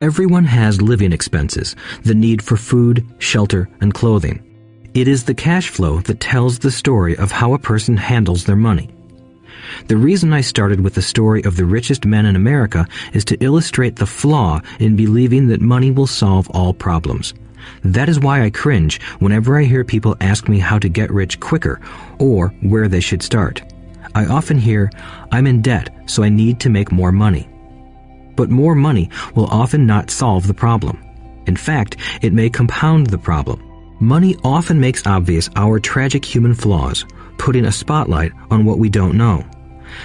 Everyone has living expenses, the need for food, shelter, and clothing. It is the cash flow that tells the story of how a person handles their money. The reason I started with the story of the richest men in America is to illustrate the flaw in believing that money will solve all problems. That is why I cringe whenever I hear people ask me how to get rich quicker or where they should start. I often hear, "I'm in debt, so I need to make more money." But more money will often not solve the problem. In fact, it may compound the problem. Money often makes obvious our tragic human flaws, putting a spotlight on what we don't know.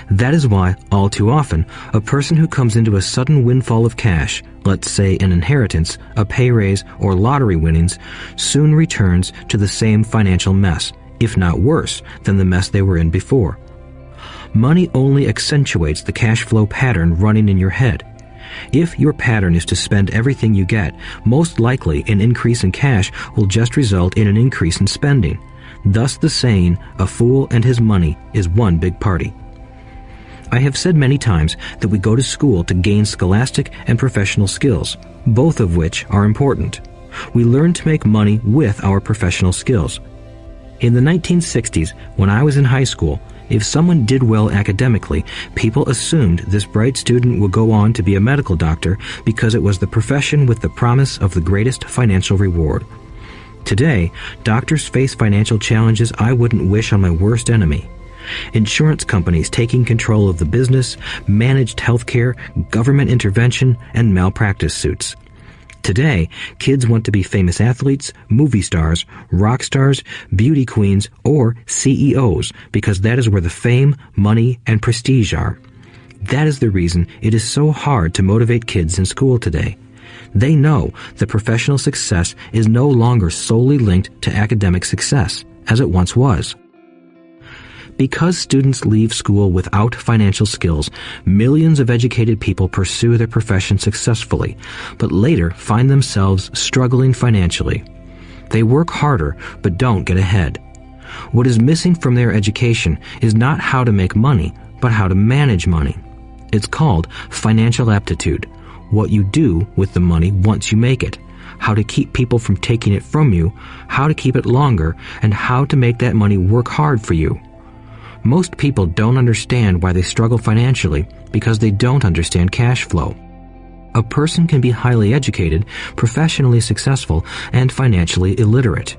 That is why, all too often, a person who comes into a sudden windfall of cash, let's say an inheritance, a pay raise, or lottery winnings, soon returns to the same financial mess, if not worse than the mess they were in before. Money only accentuates the cash flow pattern running in your head. If your pattern is to spend everything you get, most likely an increase in cash will just result in an increase in spending. Thus the saying, "A fool and his money is one big party." I have said many times that we go to school to gain scholastic and professional skills, both of which are important. We learn to make money with our professional skills. In the 1960s, when I was in high school, if someone did well academically, people assumed this bright student would go on to be a medical doctor because it was the profession with the promise of the greatest financial reward. Today, doctors face financial challenges I wouldn't wish on my worst enemy. Insurance companies taking control of the business, managed healthcare, government intervention, and malpractice suits. Today, kids want to be famous athletes, movie stars, rock stars, beauty queens, or CEOs because that is where the fame, money, and prestige are. That is the reason it is so hard to motivate kids in school today. They know that professional success is no longer solely linked to academic success, as it once was. Because students leave school without financial skills, millions of educated people pursue their profession successfully, but later find themselves struggling financially. They work harder, but don't get ahead. What is missing from their education is not how to make money, but how to manage money. It's called financial aptitude, what you do with the money once you make it, how to keep people from taking it from you, how to keep it longer, and how to make that money work hard for you. Most people don't understand why they struggle financially because they don't understand cash flow. A person can be highly educated, professionally successful, and financially illiterate.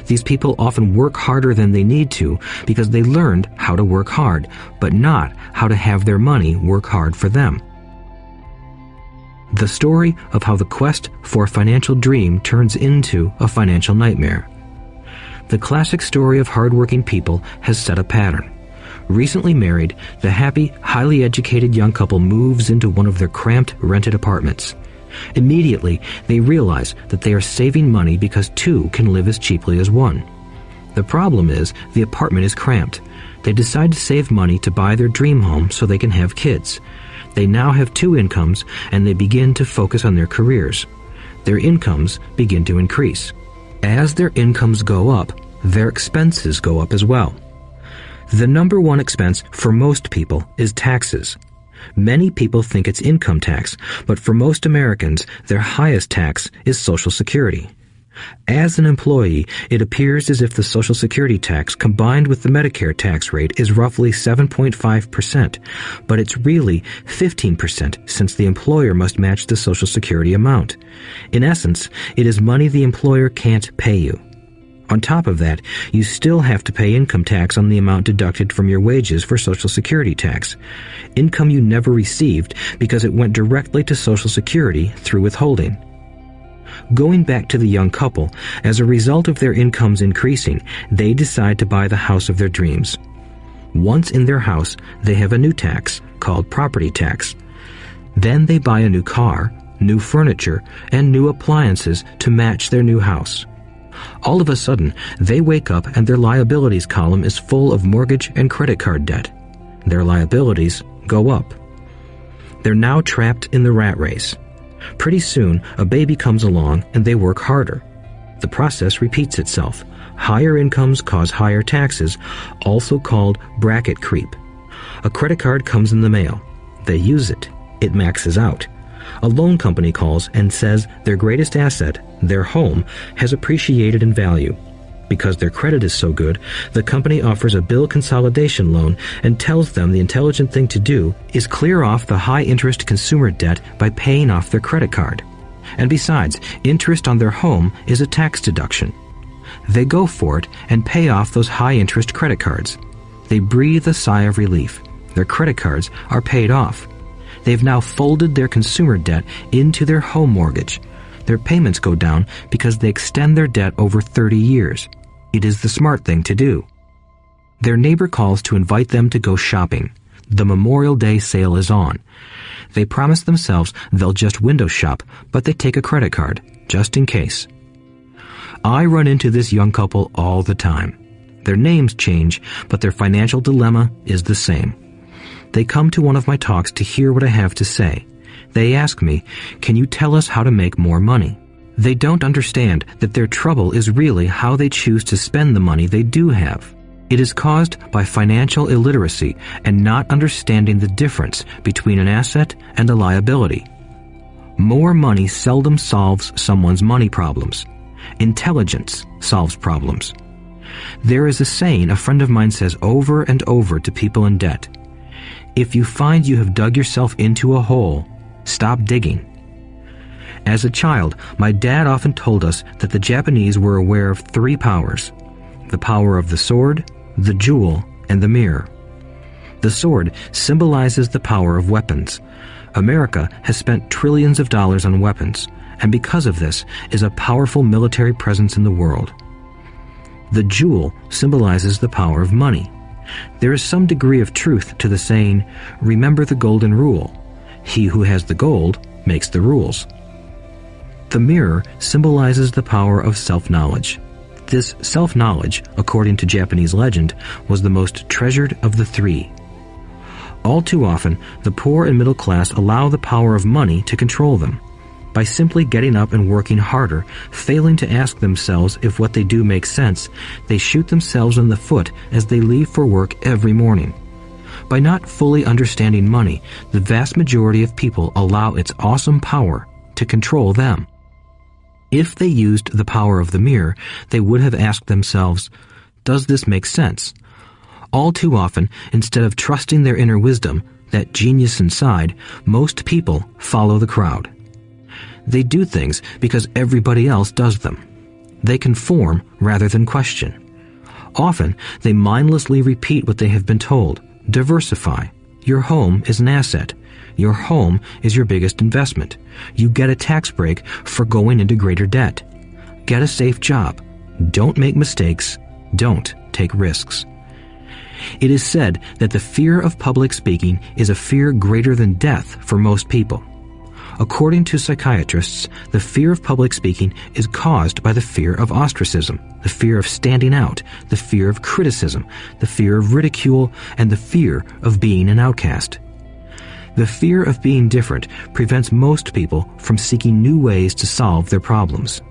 These people often work harder than they need to because they learned how to work hard, but not how to have their money work hard for them. The story of how the quest for a financial dream turns into a financial nightmare. The classic story of hardworking people has set a pattern. Recently married, the happy, highly educated young couple moves into one of their cramped, rented apartments. Immediately, they realize that they are saving money because two can live as cheaply as one. The problem is, the apartment is cramped. They decide to save money to buy their dream home so they can have kids. They now have two incomes, and they begin to focus on their careers. Their incomes begin to increase. As their incomes go up, their expenses go up as well. The number one expense for most people is taxes. Many people think it's income tax, but for most Americans, their highest tax is Social Security. As an employee, it appears as if the Social Security tax combined with the Medicare tax rate is roughly 7.5%, but it's really 15% since the employer must match the Social Security amount. In essence, it is money the employer can't pay you. On top of that, you still have to pay income tax on the amount deducted from your wages for Social Security tax. Income you never received because it went directly to Social Security through withholding. Going back to the young couple, as a result of their incomes increasing, they decide to buy the house of their dreams. Once in their house, they have a new tax, called property tax. Then they buy a new car, new furniture, and new appliances to match their new house. All of a sudden, they wake up and their liabilities column is full of mortgage and credit card debt. Their liabilities go up. They're now trapped in the rat race. Pretty soon, a baby comes along and they work harder. The process repeats itself. Higher incomes cause higher taxes, also called bracket creep. A credit card comes in the mail. They use it. It maxes out. A loan company calls and says their greatest asset, their home, has appreciated in value. Because their credit is so good, the company offers a bill consolidation loan and tells them the intelligent thing to do is clear off the high-interest consumer debt by paying off their credit card. And besides, interest on their home is a tax deduction. They go for it and pay off those high-interest credit cards. They breathe a sigh of relief. Their credit cards are paid off. They've now folded their consumer debt into their home mortgage. Their payments go down because they extend their debt over 30 years. It is the smart thing to do. Their neighbor calls to invite them to go shopping. The Memorial Day sale is on. They promise themselves they'll just window shop, but they take a credit card, just in case. I run into this young couple all the time. Their names change, but their financial dilemma is the same. They come to one of my talks to hear what I have to say. They ask me, "Can you tell us how to make more money?" They don't understand that their trouble is really how they choose to spend the money they do have. It is caused by financial illiteracy and not understanding the difference between an asset and a liability. More money seldom solves someone's money problems. Intelligence solves problems. There is a saying a friend of mine says over and over to people in debt. If you find you have dug yourself into a hole, stop digging. As a child, my dad often told us that the Japanese were aware of 3 powers: the power of the sword, the jewel, and the mirror. The sword symbolizes the power of weapons. America has spent trillions of dollars on weapons, and because of this, is a powerful military presence in the world. The jewel symbolizes the power of money. There is some degree of truth to the saying, "Remember the golden rule. He who has the gold makes the rules." The mirror symbolizes the power of self-knowledge. This self-knowledge, according to Japanese legend, was the most treasured of the 3. All too often, the poor and middle class allow the power of money to control them. By simply getting up and working harder, failing to ask themselves if what they do makes sense, they shoot themselves in the foot as they leave for work every morning. By not fully understanding money, the vast majority of people allow its awesome power to control them. If they used the power of the mirror, they would have asked themselves, does this make sense? All too often, instead of trusting their inner wisdom, that genius inside, most people follow the crowd. They do things because everybody else does them. They conform rather than question. Often, they mindlessly repeat what they have been told. Diversify. Your home is an asset. Your home is your biggest investment. You get a tax break for going into greater debt. Get a safe job. Don't make mistakes. Don't take risks. It is said that the fear of public speaking is a fear greater than death for most people. According to psychiatrists, the fear of public speaking is caused by the fear of ostracism, the fear of standing out, the fear of criticism, the fear of ridicule, and the fear of being an outcast. The fear of being different prevents most people from seeking new ways to solve their problems.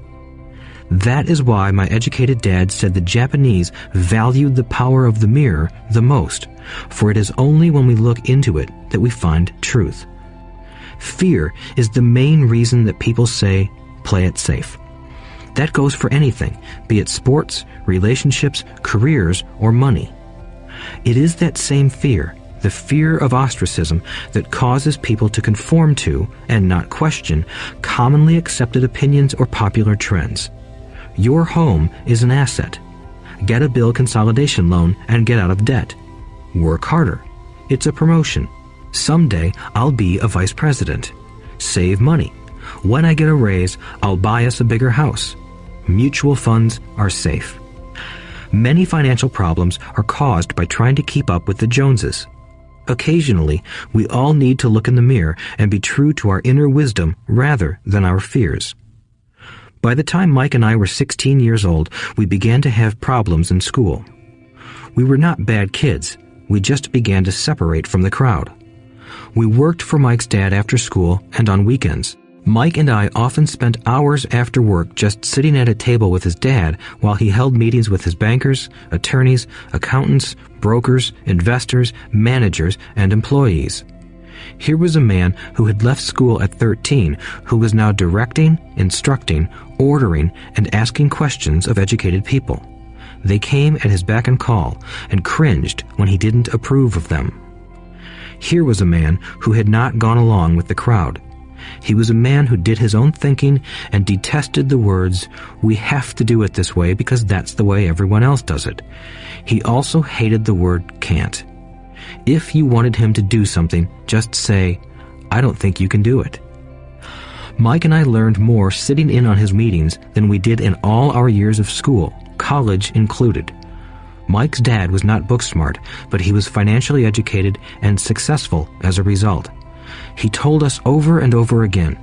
That is why my educated dad said the Japanese valued the power of the mirror the most, for it is only when we look into it that we find truth. Fear is the main reason that people say, play it safe. That goes for anything, be it sports, relationships, careers, or money. It is that same fear, the fear of ostracism, that causes people to conform to, and not question, commonly accepted opinions or popular trends. Your home is an asset. Get a bill consolidation loan and get out of debt. Work harder. It's a promotion. Someday I'll be a vice president. Save money. When I get a raise, I'll buy us a bigger house. Mutual funds are safe. Many financial problems are caused by trying to keep up with the Joneses. Occasionally, we all need to look in the mirror and be true to our inner wisdom rather than our fears. By the time Mike and I were 16 years old, we began to have problems in school. We were not bad kids. We just began to separate from the crowd. We worked for Mike's dad after school and on weekends. Mike and I often spent hours after work just sitting at a table with his dad while he held meetings with his bankers, attorneys, accountants, brokers, investors, managers, and employees. Here was a man who had left school at 13 who was now directing, instructing, ordering, and asking questions of educated people. They came at his beck and call and cringed when he didn't approve of them. Here was a man who had not gone along with the crowd. He was a man who did his own thinking and detested the words, "We have to do it this way because that's the way everyone else does it." He also hated the word "can't." If you wanted him to do something, just say, "I don't think you can do it." Mike and I learned more sitting in on his meetings than we did in all our years of school, college included. Mike's dad was not book smart, but he was financially educated and successful as a result. He told us over and over again,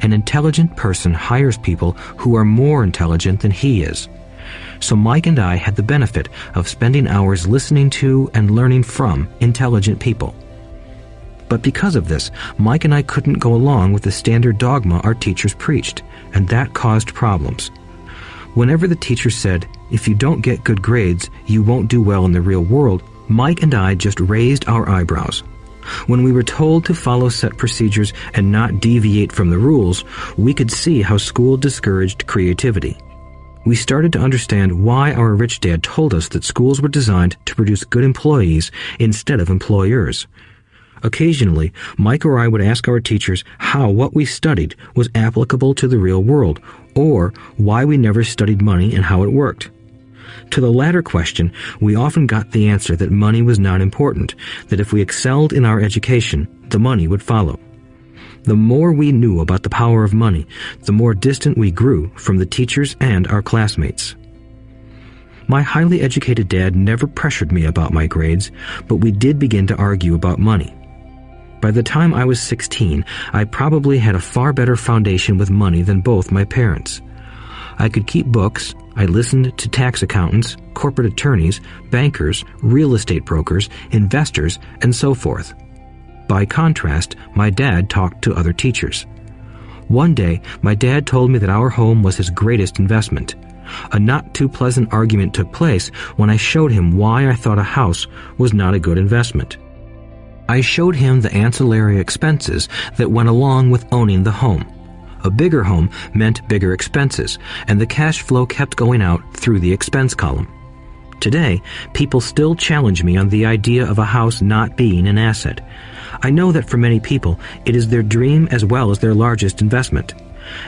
an intelligent person hires people who are more intelligent than he is. So Mike and I had the benefit of spending hours listening to and learning from intelligent people. But because of this, Mike and I couldn't go along with the standard dogma our teachers preached, and that caused problems. Whenever the teacher said, "If you don't get good grades, you won't do well in the real world," Mike and I just raised our eyebrows. When we were told to follow set procedures and not deviate from the rules, we could see how school discouraged creativity. We started to understand why our rich dad told us that schools were designed to produce good employees instead of employers. Occasionally, Mike or I would ask our teachers how what we studied was applicable to the real world, or why we never studied money and how it worked. To the latter question, we often got the answer that money was not important, that if we excelled in our education, the money would follow. The more we knew about the power of money, the more distant we grew from the teachers and our classmates. My highly educated dad never pressured me about my grades, but we did begin to argue about money. By the time I was 16, I probably had a far better foundation with money than both my parents. I could keep books, I listened to tax accountants, corporate attorneys, bankers, real estate brokers, investors, and so forth. By contrast, my dad talked to other teachers. One day, my dad told me that our home was his greatest investment. A not too pleasant argument took place when I showed him why I thought a house was not a good investment. I showed him the ancillary expenses that went along with owning the home. A bigger home meant bigger expenses, and the cash flow kept going out through the expense column. Today, people still challenge me on the idea of a house not being an asset. I know that for many people, it is their dream as well as their largest investment.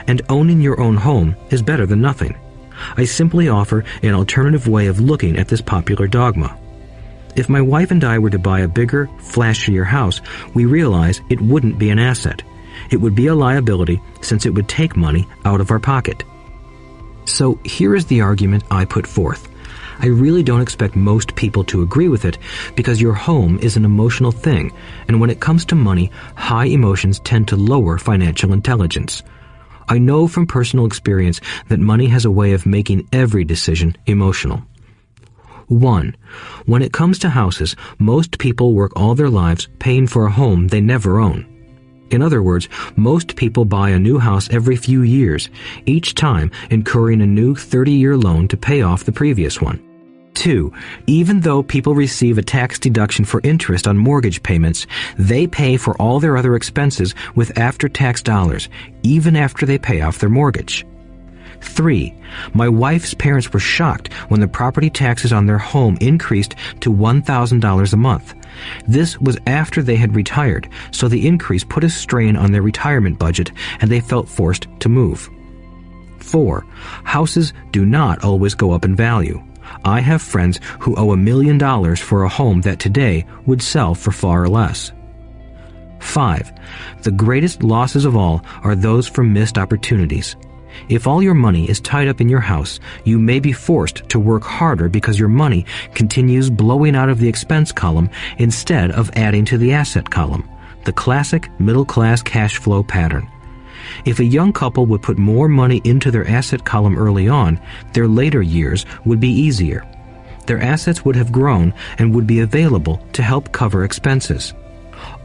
And owning your own home is better than nothing. I simply offer an alternative way of looking at this popular dogma. If my wife and I were to buy a bigger, flashier house, we realize it wouldn't be an asset. It would be a liability since it would take money out of our pocket. So here is the argument I put forth. I really don't expect most people to agree with it because your home is an emotional thing, and when it comes to money, high emotions tend to lower financial intelligence. I know from personal experience that money has a way of making every decision emotional. 1. When it comes to houses, most people work all their lives paying for a home they never own. In other words, most people buy a new house every few years, each time incurring a new 30-year loan to pay off the previous one. 2. Even though people receive a tax deduction for interest on mortgage payments, they pay for all their other expenses with after-tax dollars, even after they pay off their mortgage. 3. My wife's parents were shocked when the property taxes on their home increased to $1,000 a month. This was after they had retired, so the increase put a strain on their retirement budget and they felt forced to move. 4. Houses do not always go up in value. I have friends who owe $1 million for a home that today would sell for far less. 5. The greatest losses of all are those from missed opportunities. If all your money is tied up in your house, you may be forced to work harder because your money continues blowing out of the expense column instead of adding to the asset column, the classic middle-class cash flow pattern. If a young couple would put more money into their asset column early on, their later years would be easier. Their assets would have grown and would be available to help cover expenses.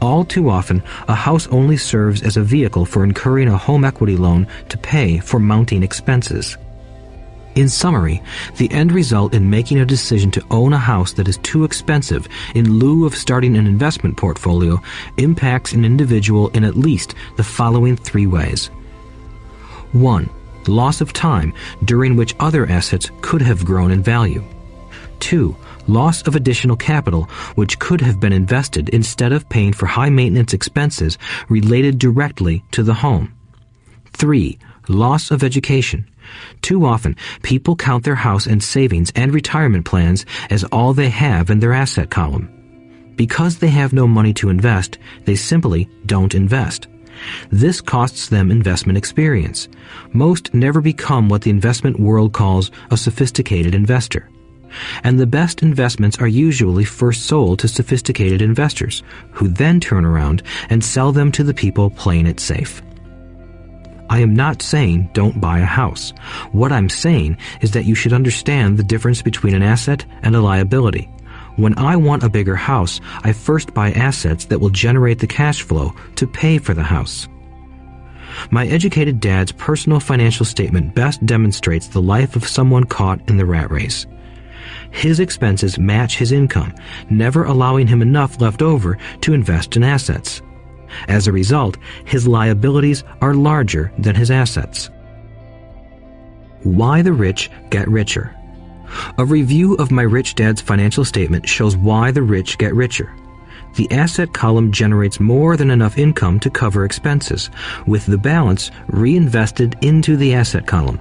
All too often, a house only serves as a vehicle for incurring a home equity loan to pay for mounting expenses. In summary, the end result in making a decision to own a house that is too expensive in lieu of starting an investment portfolio impacts an individual in at least the following 3 ways. 1. Loss of time during which other assets could have grown in value. 2. Loss of additional capital which could have been invested instead of paying for high-maintenance expenses related directly to the home. 3. Loss of education. Too often, people count their house and savings and retirement plans as all they have in their asset column. Because they have no money to invest, they simply don't invest. This costs them investment experience. Most never become what the investment world calls a sophisticated investor. And the best investments are usually first sold to sophisticated investors, who then turn around and sell them to the people playing it safe. I am not saying don't buy a house. What I'm saying is that you should understand the difference between an asset and a liability. When I want a bigger house, I first buy assets that will generate the cash flow to pay for the house. My educated dad's personal financial statement best demonstrates the life of someone caught in the rat race. His expenses match his income, never allowing him enough left over to invest in assets. As a result, his liabilities are larger than his assets. Why the rich get richer. A review of my rich dad's financial statement shows why the rich get richer. The asset column generates more than enough income to cover expenses, with the balance reinvested into the asset column.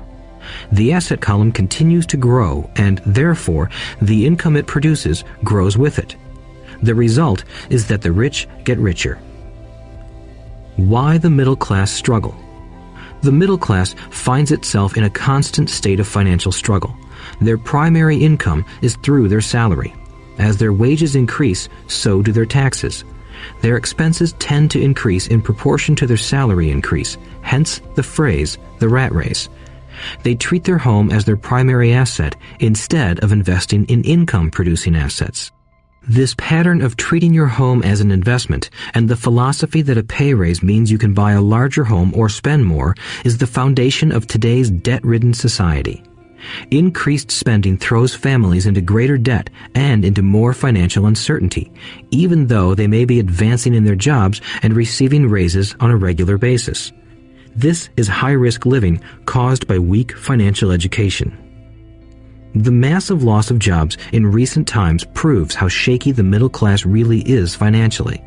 The asset column continues to grow, and therefore, the income it produces grows with it. The result is that the rich get richer. Why the middle class struggle. The middle class finds itself in a constant state of financial struggle. Their primary income is through their salary. As their wages increase, so do their taxes. Their expenses tend to increase in proportion to their salary increase, hence the phrase, the rat race. They treat their home as their primary asset instead of investing in income-producing assets. This pattern of treating your home as an investment and the philosophy that a pay raise means you can buy a larger home or spend more is the foundation of today's debt-ridden society. Increased spending throws families into greater debt and into more financial uncertainty, even though they may be advancing in their jobs and receiving raises on a regular basis. This is high-risk living caused by weak financial education. The massive loss of jobs in recent times proves how shaky the middle class really is financially.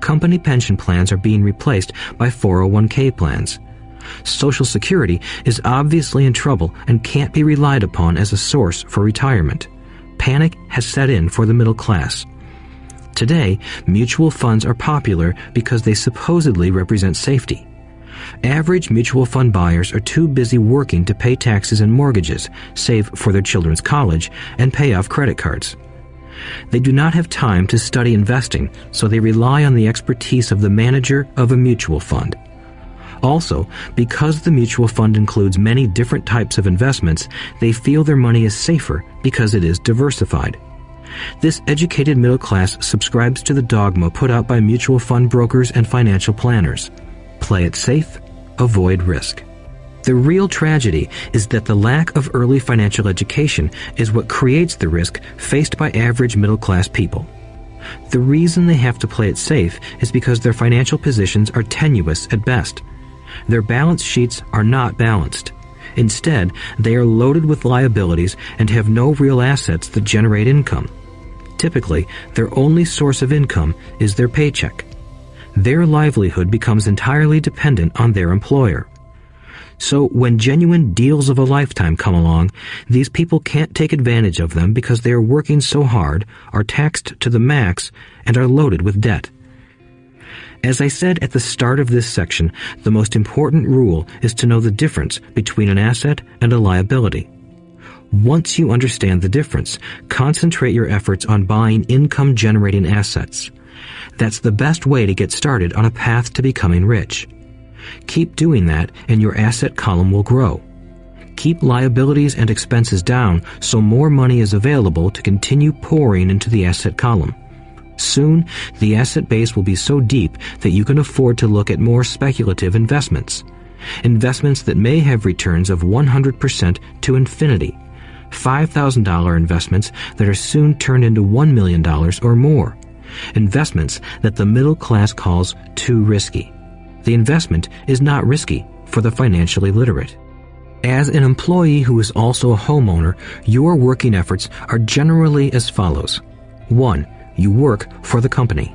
Company pension plans are being replaced by 401k plans. Social Security is obviously in trouble and can't be relied upon as a source for retirement. Panic has set in for the middle class. Today, mutual funds are popular because they supposedly represent safety. Average mutual fund buyers are too busy working to pay taxes and mortgages, save for their children's college, and pay off credit cards. They do not have time to study investing, so they rely on the expertise of the manager of a mutual fund. Also, because the mutual fund includes many different types of investments, they feel their money is safer because it is diversified. This educated middle class subscribes to the dogma put out by mutual fund brokers and financial planners. Play it safe, avoid risk. The real tragedy is that the lack of early financial education is what creates the risk faced by average middle-class people. The reason they have to play it safe is because their financial positions are tenuous at best. Their balance sheets are not balanced. Instead, they are loaded with liabilities and have no real assets that generate income. Typically, their only source of income is their paycheck. Their livelihood becomes entirely dependent on their employer. So when genuine deals of a lifetime come along, these people can't take advantage of them because they are working so hard, are taxed to the max, and are loaded with debt. As I said at the start of this section, the most important rule is to know the difference between an asset and a liability. Once you understand the difference, concentrate your efforts on buying income-generating assets. That's the best way to get started on a path to becoming rich. Keep doing that and your asset column will grow. Keep liabilities and expenses down so more money is available to continue pouring into the asset column. Soon, the asset base will be so deep that you can afford to look at more speculative investments. investments that may have returns of 100% to infinity, $5,000 investments that are soon turned into $1 million or more, investments that the middle class calls too risky. The investment is not risky for the financially literate. As an employee who is also a homeowner, your working efforts are generally as follows. 1. You work for the company.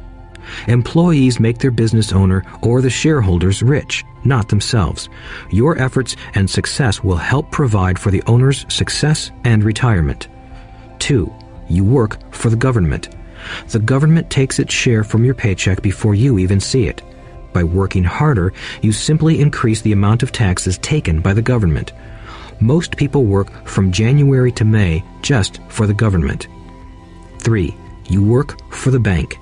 Employees make their business owner or the shareholders rich, not themselves. Your efforts and success will help provide for the owner's success and retirement. 2. You work for the government. The government takes its share from your paycheck before you even see it. By working harder, you simply increase the amount of taxes taken by the government. Most people work from January to May just for the government. 3. You work for the bank.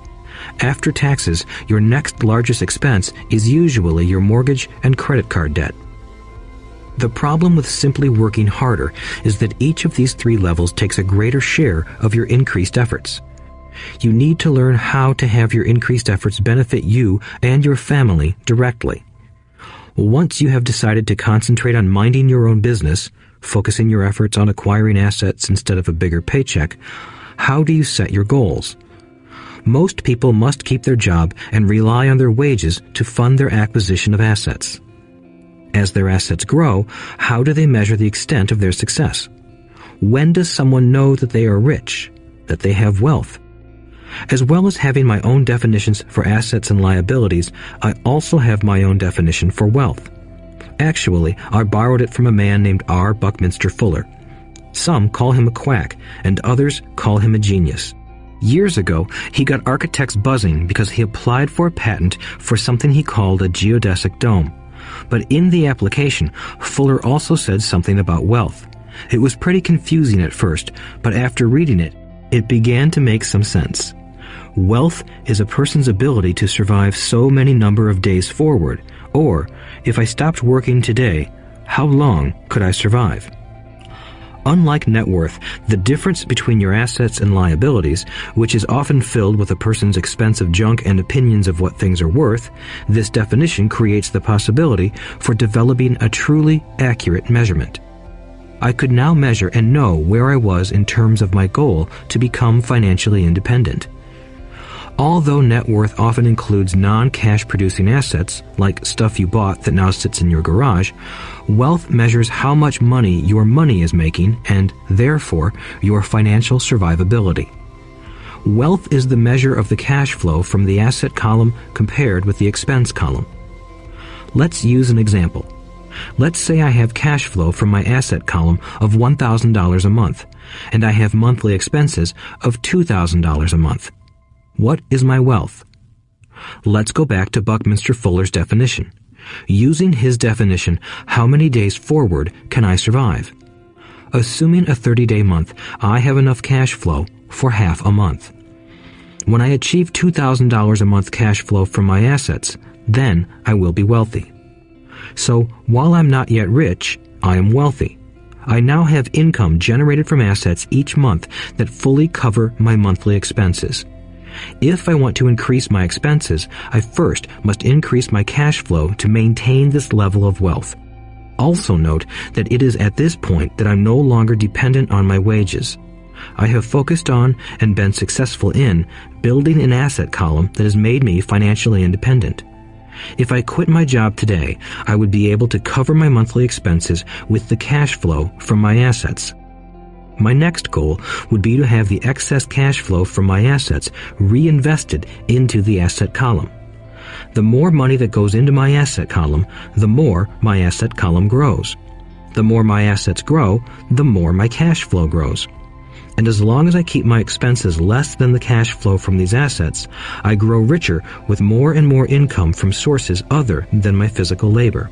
After taxes, your next largest expense is usually your mortgage and credit card debt. The problem with simply working harder is that each of these 3 levels takes a greater share of your increased efforts. You need to learn how to have your increased efforts benefit you and your family directly. Once you have decided to concentrate on minding your own business, focusing your efforts on acquiring assets instead of a bigger paycheck, how do you set your goals? Most people must keep their job and rely on their wages to fund their acquisition of assets. As their assets grow, how do they measure the extent of their success? When does someone know that they are rich, that they have wealth? As well as having my own definitions for assets and liabilities, I also have my own definition for wealth. Actually, I borrowed it from a man named R. Buckminster Fuller. Some call him a quack, and others call him a genius. Years ago, he got architects buzzing because he applied for a patent for something he called a geodesic dome. But in the application, Fuller also said something about wealth. It was pretty confusing at first, but after reading it, it began to make some sense. Wealth is a person's ability to survive so many number of days forward, or, if I stopped working today, how long could I survive? Unlike net worth, the difference between your assets and liabilities, which is often filled with a person's expensive junk and opinions of what things are worth, this definition creates the possibility for developing a truly accurate measurement. I could now measure and know where I was in terms of my goal to become financially independent. Although net worth often includes non-cash producing assets, like stuff you bought that now sits in your garage, wealth measures how much money your money is making and, therefore, your financial survivability. Wealth is the measure of the cash flow from the asset column compared with the expense column. Let's use an example. Let's say I have cash flow from my asset column of $1,000 a month, and I have monthly expenses of $2,000 a month. What is my wealth? Let's go back to Buckminster Fuller's definition. Using his definition, how many days forward can I survive? Assuming a 30-day month, I have enough cash flow for half a month. When I achieve $2,000 a month cash flow from my assets, then I will be wealthy. So, while I'm not yet rich, I am wealthy. I now have income generated from assets each month that fully cover my monthly expenses. If I want to increase my expenses, I first must increase my cash flow to maintain this level of wealth. Also note that it is at this point that I'm no longer dependent on my wages. I have focused on and been successful in building an asset column that has made me financially independent. If I quit my job today, I would be able to cover my monthly expenses with the cash flow from my assets. My next goal would be to have the excess cash flow from my assets reinvested into the asset column. The more money that goes into my asset column, the more my asset column grows. The more my assets grow, the more my cash flow grows. And as long as I keep my expenses less than the cash flow from these assets, I grow richer with more and more income from sources other than my physical labor.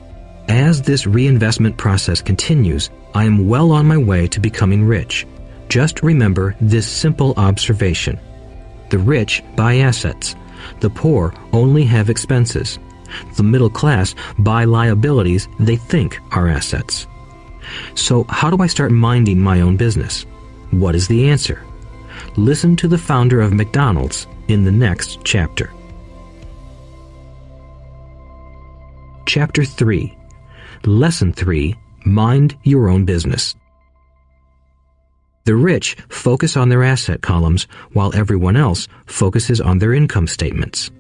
As this reinvestment process continues, I am well on my way to becoming rich. Just remember this simple observation. The rich buy assets. The poor only have expenses. The middle class buy liabilities they think are assets. So how do I start minding my own business? What is the answer? Listen to the founder of McDonald's in the next chapter. Chapter 3. Lesson 3. Mind your own business. The rich focus on their asset columns while everyone else focuses on their income statements.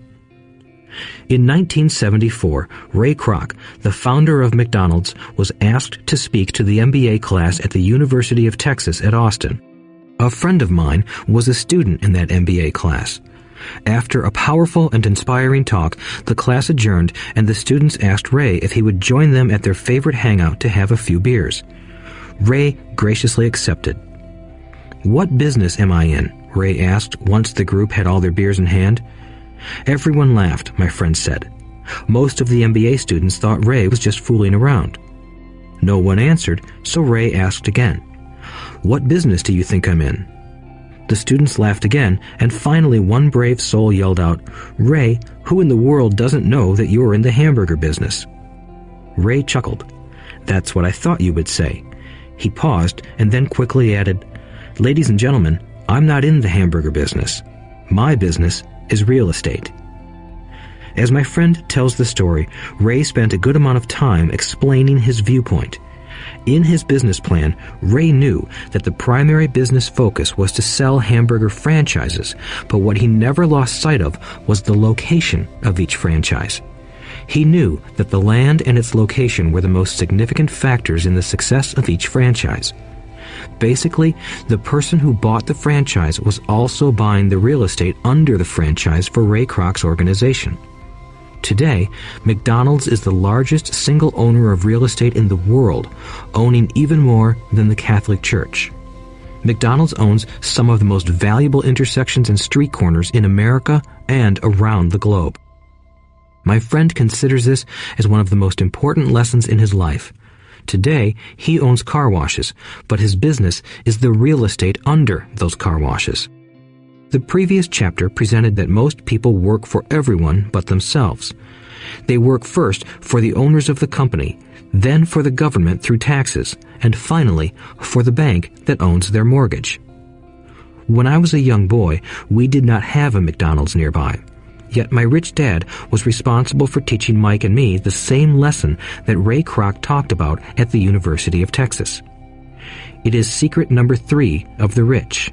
In 1974, Ray Kroc, the founder of McDonald's, was asked to speak to the MBA class at the University of Texas at Austin. A friend of mine was a student in that MBA class. After a powerful and inspiring talk, the class adjourned and the students asked Ray if he would join them at their favorite hangout to have a few beers. Ray graciously accepted. "What business am I in?" Ray asked once the group had all their beers in hand. Everyone laughed, my friend said. Most of the MBA students thought Ray was just fooling around. No one answered, so Ray asked again. "What business do you think I'm in?" The students laughed again, and finally one brave soul yelled out, "Ray, who in the world doesn't know that you're in the hamburger business?" Ray chuckled. "That's what I thought you would say." He paused and then quickly added, "Ladies and gentlemen, I'm not in the hamburger business. My business is real estate." As my friend tells the story, Ray spent a good amount of time explaining his viewpoint. In his business plan, Ray knew that the primary business focus was to sell hamburger franchises, but what he never lost sight of was the location of each franchise. He knew that the land and its location were the most significant factors in the success of each franchise. Basically, the person who bought the franchise was also buying the real estate under the franchise for Ray Kroc's organization. Today, McDonald's is the largest single owner of real estate in the world, owning even more than the Catholic Church. McDonald's owns some of the most valuable intersections and street corners in America and around the globe. My friend considers this as one of the most important lessons in his life. Today, he owns car washes, but his business is the real estate under those car washes. The previous chapter presented that most people work for everyone but themselves. They work first for the owners of the company, then for the government through taxes, and finally for the bank that owns their mortgage. When I was a young boy, we did not have a McDonald's nearby. Yet my rich dad was responsible for teaching Mike and me the same lesson that Ray Kroc talked about at the University of Texas. It is secret number 3 of the rich.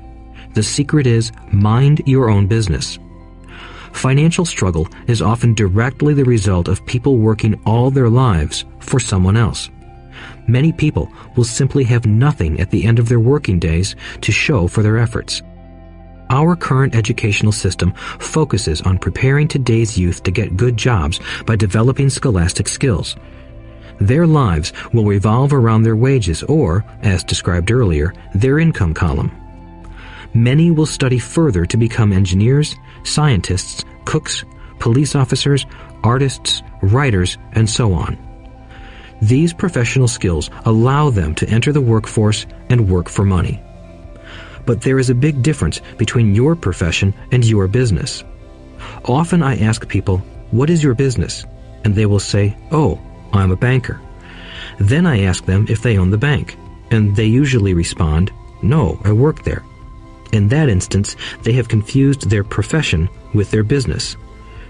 The secret is mind your own business. Financial struggle is often directly the result of people working all their lives for someone else. Many people will simply have nothing at the end of their working days to show for their efforts. Our current educational system focuses on preparing today's youth to get good jobs by developing scholastic skills. Their lives will revolve around their wages or, as described earlier, their income column. Many will study further to become engineers, scientists, cooks, police officers, artists, writers, and so on. These professional skills allow them to enter the workforce and work for money. But there is a big difference between your profession and your business. Often I ask people, "What is your business?" And they will say, "Oh, I'm a banker." Then I ask them if they own the bank, and they usually respond, "No, I work there." In that instance, they have confused their profession with their business.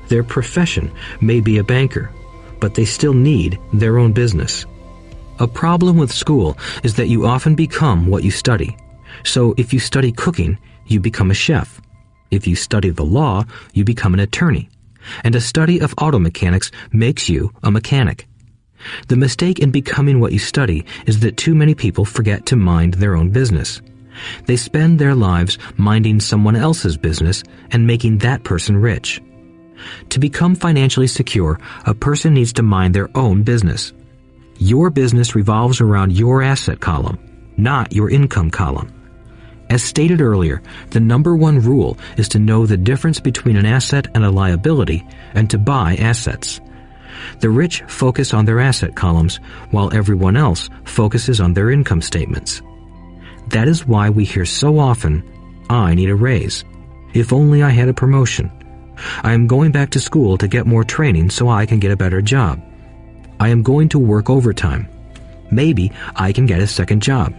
Their profession may be a banker, but they still need their own business. A problem with school is that you often become what you study. So if you study cooking, you become a chef. If you study the law, you become an attorney. And a study of auto mechanics makes you a mechanic. The mistake in becoming what you study is that too many people forget to mind their own business. They spend their lives minding someone else's business and making that person rich. To become financially secure, a person needs to mind their own business. Your business revolves around your asset column, not your income column. As stated earlier, the number 1 rule is to know the difference between an asset and a liability and to buy assets. The rich focus on their asset columns, while everyone else focuses on their income statements. That is why we hear so often, "I need a raise. If only I had a promotion. I am going back to school to get more training so I can get a better job. I am going to work overtime. Maybe I can get a second job."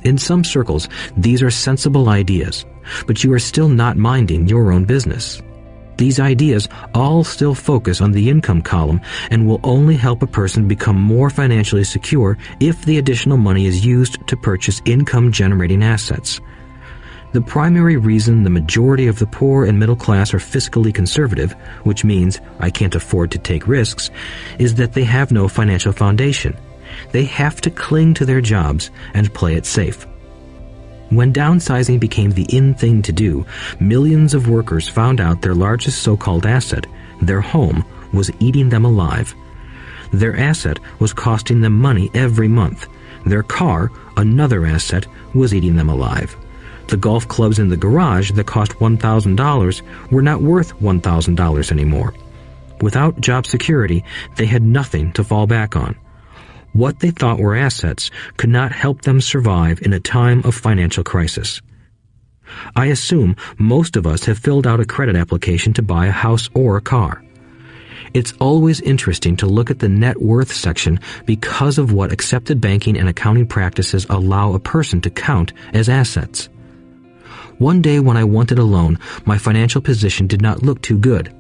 In some circles, these are sensible ideas, but you are still not minding your own business. These ideas all still focus on the income column and will only help a person become more financially secure if the additional money is used to purchase income-generating assets. The primary reason the majority of the poor and middle class are fiscally conservative, which means I can't afford to take risks, is that they have no financial foundation. They have to cling to their jobs and play it safe. When downsizing became the in thing to do, millions of workers found out their largest so-called asset, their home, was eating them alive. Their asset was costing them money every month. Their car, another asset, was eating them alive. The golf clubs in the garage that cost $1,000 were not worth $1,000 anymore. Without job security, they had nothing to fall back on. What they thought were assets could not help them survive in a time of financial crisis. I assume most of us have filled out a credit application to buy a house or a car. It's always interesting to look at the net worth section because of what accepted banking and accounting practices allow a person to count as assets. One day when I wanted a loan, my financial position did not look too good.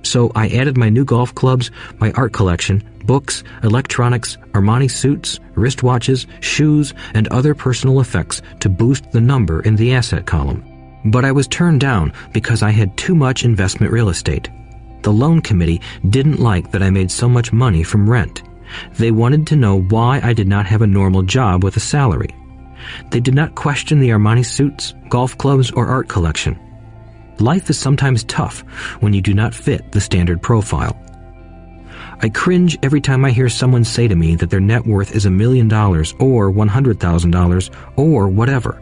So I added my new golf clubs, my art collection, books, electronics, Armani suits, wristwatches, shoes, and other personal effects to boost the number in the asset column. But I was turned down because I had too much investment real estate. The loan committee didn't like that I made so much money from rent. They wanted to know why I did not have a normal job with a salary. They did not question the Armani suits, golf clubs, or art collection. Life is sometimes tough when you do not fit the standard profile. I cringe every time I hear someone say to me that their net worth is $1 million or $100,000 or whatever.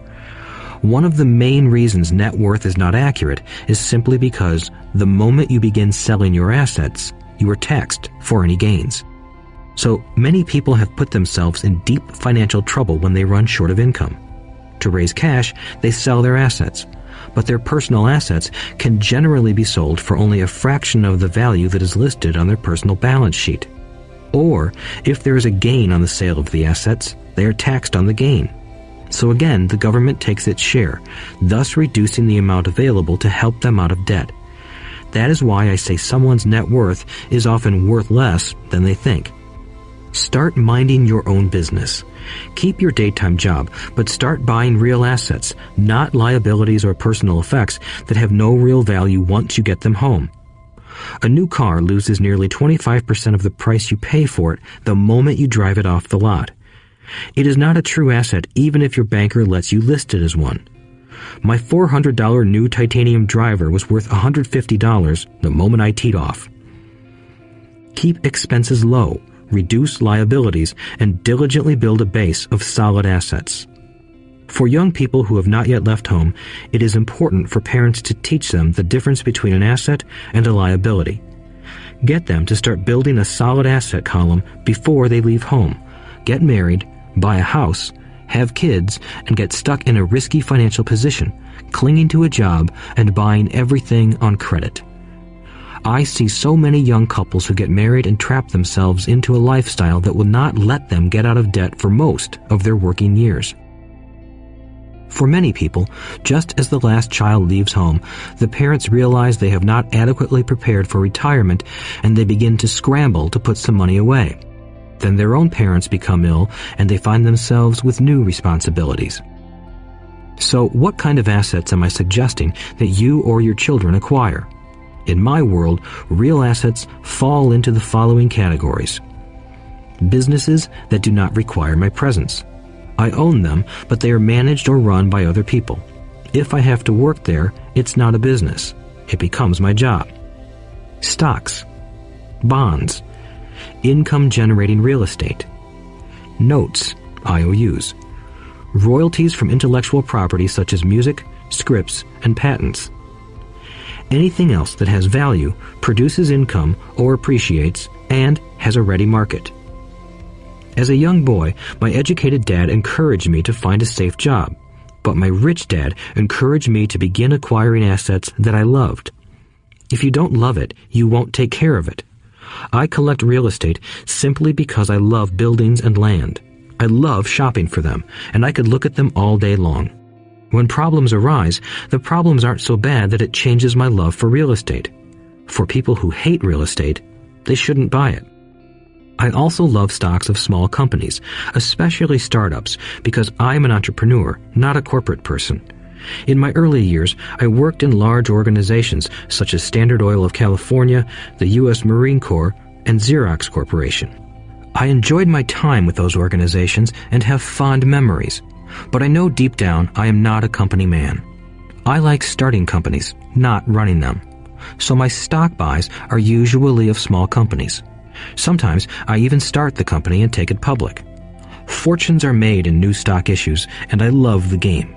One of the main reasons net worth is not accurate is simply because the moment you begin selling your assets, you are taxed for any gains. So many people have put themselves in deep financial trouble when they run short of income. To raise cash, they sell their assets. But their personal assets can generally be sold for only a fraction of the value that is listed on their personal balance sheet. Or, if there is a gain on the sale of the assets, they are taxed on the gain. So again, the government takes its share, thus reducing the amount available to help them out of debt. That is why I say someone's net worth is often worth less than they think. Start minding your own business. Keep your daytime job, but start buying real assets, not liabilities or personal effects that have no real value once you get them home. A new car loses nearly 25% of the price you pay for it the moment you drive it off the lot. It is not a true asset even if your banker lets you list it as one. My $400 new titanium driver was worth $150 the moment I teed off. Keep expenses low. Reduce liabilities, and diligently build a base of solid assets. For young people who have not yet left home, it is important for parents to teach them the difference between an asset and a liability. Get them to start building a solid asset column before they leave home, get married, buy a house, have kids, and get stuck in a risky financial position, clinging to a job and buying everything on credit. I see so many young couples who get married and trap themselves into a lifestyle that will not let them get out of debt for most of their working years. For many people, just as the last child leaves home, the parents realize they have not adequately prepared for retirement and they begin to scramble to put some money away. Then their own parents become ill and they find themselves with new responsibilities. So what kind of assets am I suggesting that you or your children acquire? In my world, real assets fall into the following categories. Businesses that do not require my presence. I own them, but they are managed or run by other people. If I have to work there, it's not a business. It becomes my job. Stocks. Bonds. Income-generating real estate. Notes, IOUs. Royalties from intellectual property such as music, scripts, and patents. Anything else that has value, produces income, or appreciates, and has a ready market. As a young boy, my educated dad encouraged me to find a safe job, but my rich dad encouraged me to begin acquiring assets that I loved. If you don't love it, you won't take care of it. I collect real estate simply because I love buildings and land. I love shopping for them, and I could look at them all day long. When problems arise, the problems aren't so bad that it changes my love for real estate. For people who hate real estate, they shouldn't buy it. I also love stocks of small companies, especially startups, because I'm an entrepreneur, not a corporate person. In my early years, I worked in large organizations such as Standard Oil of California, the U.S. Marine Corps, and Xerox Corporation. I enjoyed my time with those organizations and have fond memories, but I know deep down I am not a company man. I like starting companies, not running them. So my stock buys are usually of small companies. Sometimes I even start the company and take it public. Fortunes are made in new stock issues, and I love the game.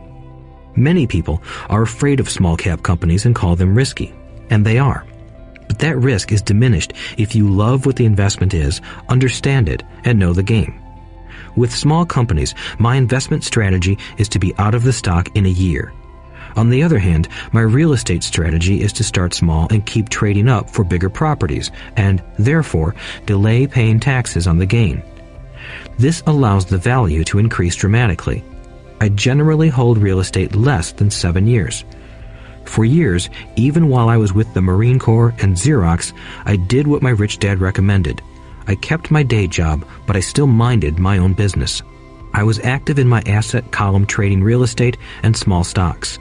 Many people are afraid of small-cap companies and call them risky, and they are. But that risk is diminished if you love what the investment is, understand it, and know the game. With small companies, my investment strategy is to be out of the stock in a year. On the other hand, my real estate strategy is to start small and keep trading up for bigger properties, and, therefore, delay paying taxes on the gain. This allows the value to increase dramatically. I generally hold real estate less than 7 years. For years, even while I was with the Marine Corps and Xerox, I did what my rich dad recommended. I kept my day job, but I still minded my own business. I was active in my asset column trading real estate and small stocks.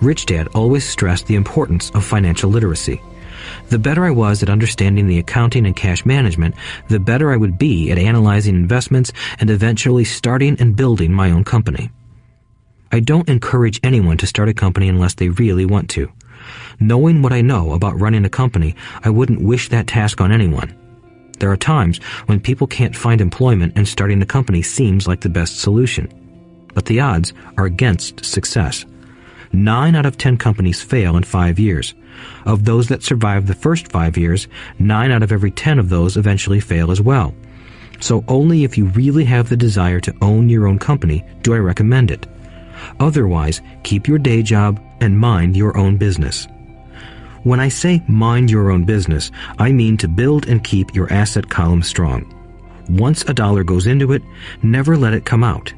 Rich Dad always stressed the importance of financial literacy. The better I was at understanding the accounting and cash management, the better I would be at analyzing investments and eventually starting and building my own company. I don't encourage anyone to start a company unless they really want to. Knowing what I know about running a company, I wouldn't wish that task on anyone. There are times when people can't find employment and starting a company seems like the best solution. But the odds are against success. 9 out of 10 companies fail in 5 years. Of those that survive the first 5 years, 9 out of every 10 of those eventually fail as well. So only if you really have the desire to own your own company do I recommend it. Otherwise, keep your day job and mind your own business. When I say mind your own business, I mean to build and keep your asset column strong. Once a dollar goes into it, never let it come out.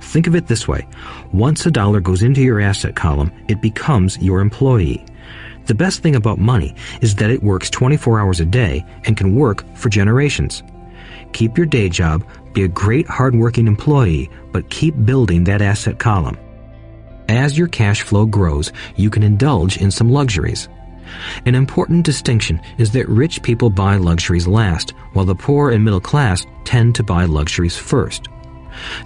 Think of it this way. Once a dollar goes into your asset column, it becomes your employee. The best thing about money is that it works 24 hours a day and can work for generations. Keep your day job, be a great hard-working employee, but keep building that asset column. As your cash flow grows, you can indulge in some luxuries. An important distinction is that rich people buy luxuries last, while the poor and middle class tend to buy luxuries first.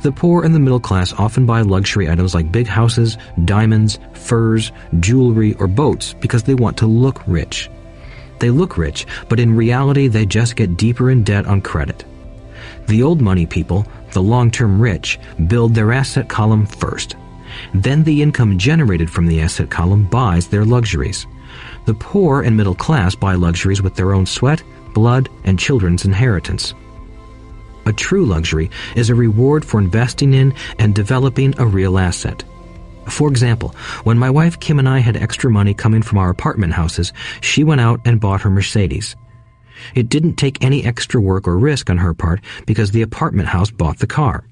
The poor and the middle class often buy luxury items like big houses, diamonds, furs, jewelry, or boats because they want to look rich. They look rich, but in reality they just get deeper in debt on credit. The old money people, the long-term rich, build their asset column first. Then the income generated from the asset column buys their luxuries. The poor and middle class buy luxuries with their own sweat, blood, and children's inheritance. A true luxury is a reward for investing in and developing a real asset. For example, when my wife Kim and I had extra money coming from our apartment houses, she went out and bought her Mercedes. It didn't take any extra work or risk on her part because the apartment house bought the car.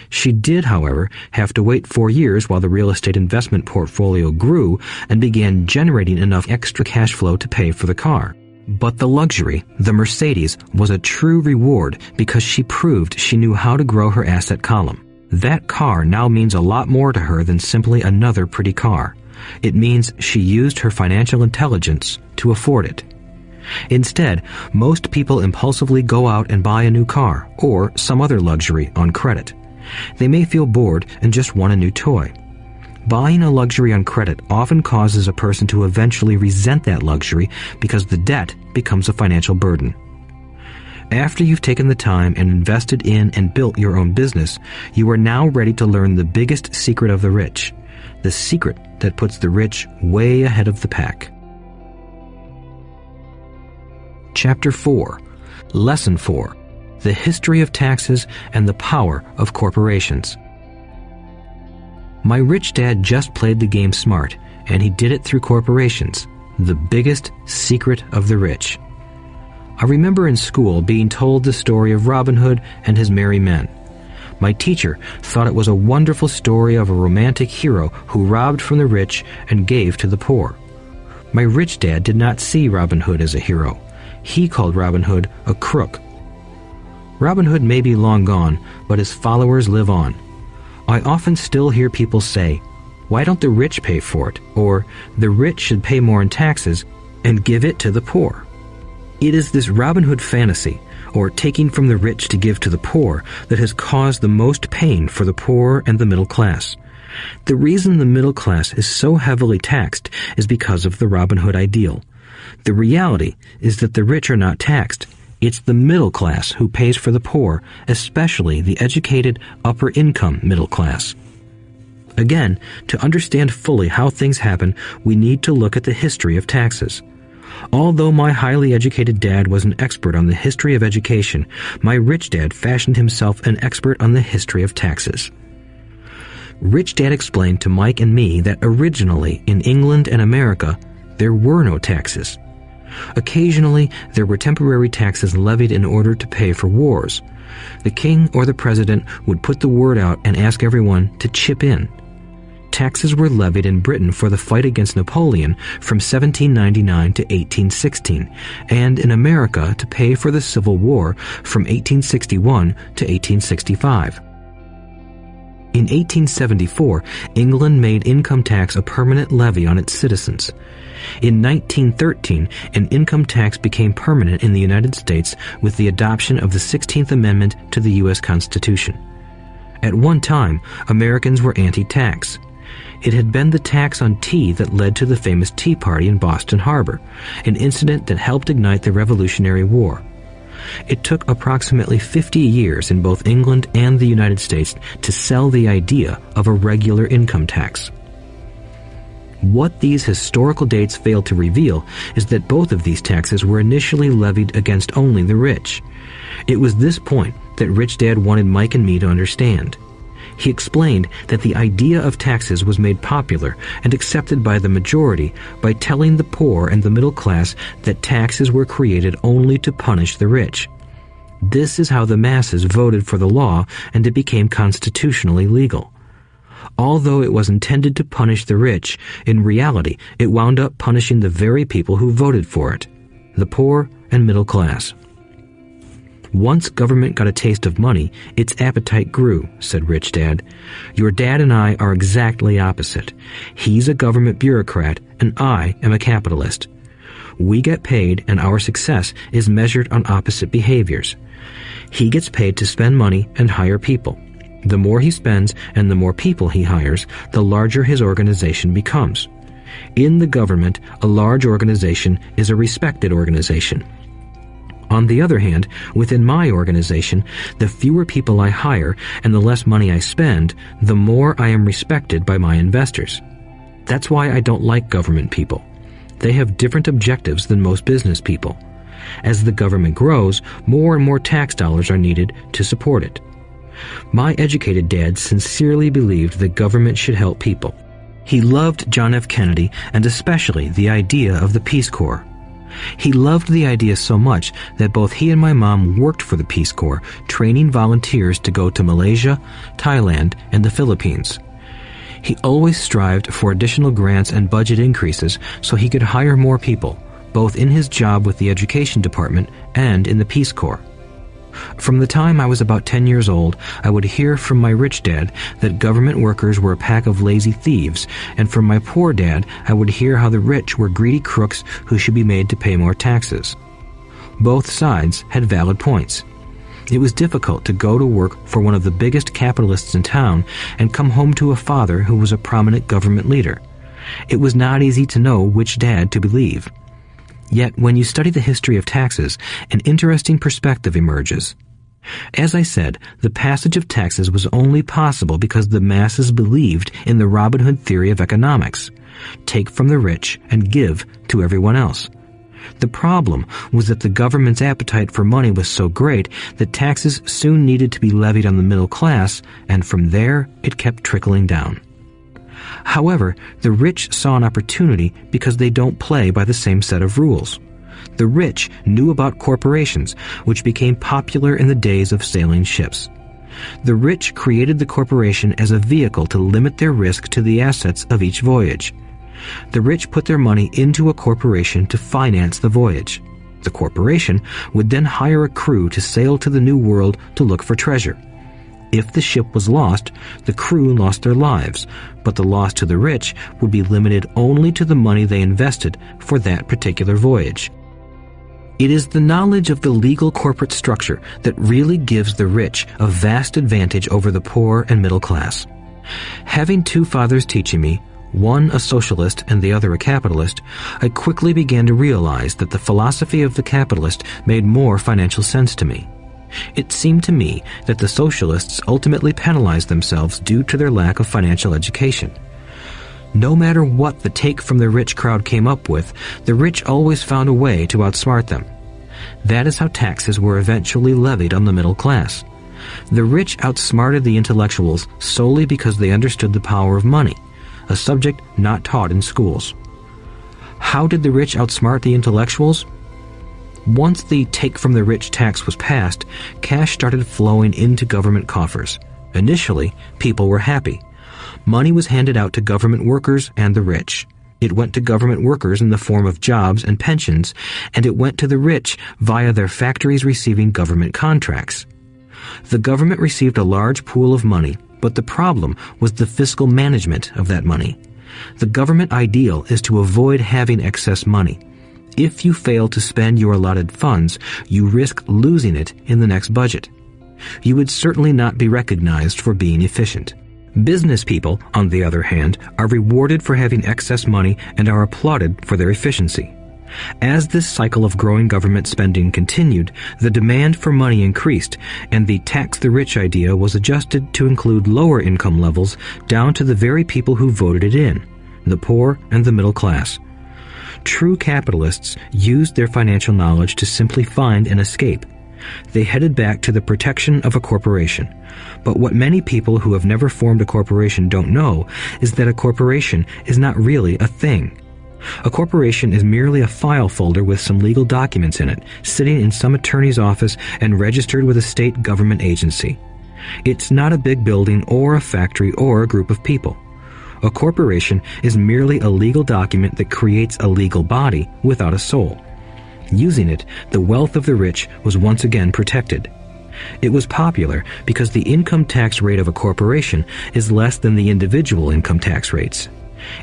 She did, however, have to wait 4 years while the real estate investment portfolio grew and began generating enough extra cash flow to pay for the car. But the luxury, the Mercedes, was a true reward because she proved she knew how to grow her asset column. That car now means a lot more to her than simply another pretty car. It means she used her financial intelligence to afford it. Instead, most people impulsively go out and buy a new car or some other luxury on credit. They may feel bored and just want a new toy. Buying a luxury on credit often causes a person to eventually resent that luxury because the debt becomes a financial burden. After you've taken the time and invested in and built your own business, you are now ready to learn the biggest secret of the rich, the secret that puts the rich way ahead of the pack. Chapter 4. Lesson 4. The History of Taxes and the Power of Corporations. My rich dad just played the game smart, and he did it through corporations, the biggest secret of the rich. I remember in school being told the story of Robin Hood and his merry men. My teacher thought it was a wonderful story of a romantic hero who robbed from the rich and gave to the poor. My rich dad did not see Robin Hood as a hero. He called Robin Hood a crook. Robin Hood may be long gone, but his followers live on. I often still hear people say, "Why don't the rich pay for it?" or "The rich should pay more in taxes and give it to the poor." It is this Robin Hood fantasy, or taking from the rich to give to the poor, that has caused the most pain for the poor and the middle class. The reason the middle class is so heavily taxed is because of the Robin Hood ideal. The reality is that the rich are not taxed. It's the middle class who pays for the poor, especially the educated, upper-income middle class. Again, to understand fully how things happen, we need to look at the history of taxes. Although my highly educated dad was an expert on the history of education, my rich dad fashioned himself an expert on the history of taxes. Rich Dad explained to Mike and me that originally, in England and America, there were no taxes. Occasionally, there were temporary taxes levied in order to pay for wars. The king or the president would put the word out and ask everyone to chip in. Taxes were levied in Britain for the fight against Napoleon from 1799 to 1816, and in America to pay for the Civil War from 1861 to 1865. In 1874, England made income tax a permanent levy on its citizens. In 1913, an income tax became permanent in the United States with the adoption of the 16th Amendment to the U.S. Constitution. At one time, Americans were anti-tax. It had been the tax on tea that led to the famous Tea Party in Boston Harbor, an incident that helped ignite the Revolutionary War. It took approximately 50 years in both England and the United States to sell the idea of a regular income tax. What these historical dates fail to reveal is that both of these taxes were initially levied against only the rich. It was this point that Rich Dad wanted Mike and me to understand. He explained that the idea of taxes was made popular and accepted by the majority by telling the poor and the middle class that taxes were created only to punish the rich. This is how the masses voted for the law, and it became constitutionally legal. Although it was intended to punish the rich, in reality it wound up punishing the very people who voted for it, the poor and middle class. Once government got a taste of money, its appetite grew, said Rich Dad. Your dad and I are exactly opposite. He's a government bureaucrat, and I am a capitalist. We get paid, and our success is measured on opposite behaviors. He gets paid to spend money and hire people. The more he spends and the more people he hires, the larger his organization becomes. In the government, a large organization is a respected organization. On the other hand, within my organization, the fewer people I hire and the less money I spend, the more I am respected by my investors. That's why I don't like government people. They have different objectives than most business people. As the government grows, more and more tax dollars are needed to support it. My educated dad sincerely believed that government should help people. He loved John F. Kennedy and especially the idea of the Peace Corps. He loved the idea so much that both he and my mom worked for the Peace Corps, training volunteers to go to Malaysia, Thailand, and the Philippines. He always strived for additional grants and budget increases so he could hire more people, both in his job with the Education Department and in the Peace Corps. From the time I was about 10 years old, I would hear from my rich dad that government workers were a pack of lazy thieves, and from my poor dad, I would hear how the rich were greedy crooks who should be made to pay more taxes. Both sides had valid points. It was difficult to go to work for one of the biggest capitalists in town and come home to a father who was a prominent government leader. It was not easy to know which dad to believe. Yet, when you study the history of taxes, an interesting perspective emerges. As I said, the passage of taxes was only possible because the masses believed in the Robin Hood theory of economics. Take from the rich and give to everyone else. The problem was that the government's appetite for money was so great that taxes soon needed to be levied on the middle class, and from there it kept trickling down. However, the rich saw an opportunity because they don't play by the same set of rules. The rich knew about corporations, which became popular in the days of sailing ships. The rich created the corporation as a vehicle to limit their risk to the assets of each voyage. The rich put their money into a corporation to finance the voyage. The corporation would then hire a crew to sail to the New World to look for treasure. If the ship was lost, the crew lost their lives, but the loss to the rich would be limited only to the money they invested for that particular voyage. It is the knowledge of the legal corporate structure that really gives the rich a vast advantage over the poor and middle class. Having two fathers teaching me, one a socialist and the other a capitalist, I quickly began to realize that the philosophy of the capitalist made more financial sense to me. It seemed to me that the socialists ultimately penalized themselves due to their lack of financial education. No matter what the take from the rich crowd came up with, the rich always found a way to outsmart them. That is how taxes were eventually levied on the middle class. The rich outsmarted the intellectuals solely because they understood the power of money, a subject not taught in schools. How did the rich outsmart the intellectuals? Once the take from the rich tax was passed, cash started flowing into government coffers. Initially, people were happy. Money was handed out to government workers and the rich. It went to government workers in the form of jobs and pensions, and it went to the rich via their factories receiving government contracts. The government received a large pool of money, but the problem was the fiscal management of that money. The government ideal is to avoid having excess money. If you fail to spend your allotted funds, you risk losing it in the next budget. You would certainly not be recognized for being efficient. Business people, on the other hand, are rewarded for having excess money and are applauded for their efficiency. As this cycle of growing government spending continued, the demand for money increased, and the tax the rich idea was adjusted to include lower income levels down to the very people who voted it in, the poor and the middle class. True capitalists used their financial knowledge to simply find an escape. They headed back to the protection of a corporation. But what many people who have never formed a corporation don't know is that a corporation is not really a thing. A corporation is merely a file folder with some legal documents in it, sitting in some attorney's office and registered with a state government agency. It's not a big building or a factory or a group of people. A corporation is merely a legal document that creates a legal body without a soul. Using it, the wealth of the rich was once again protected. It was popular because the income tax rate of a corporation is less than the individual income tax rates.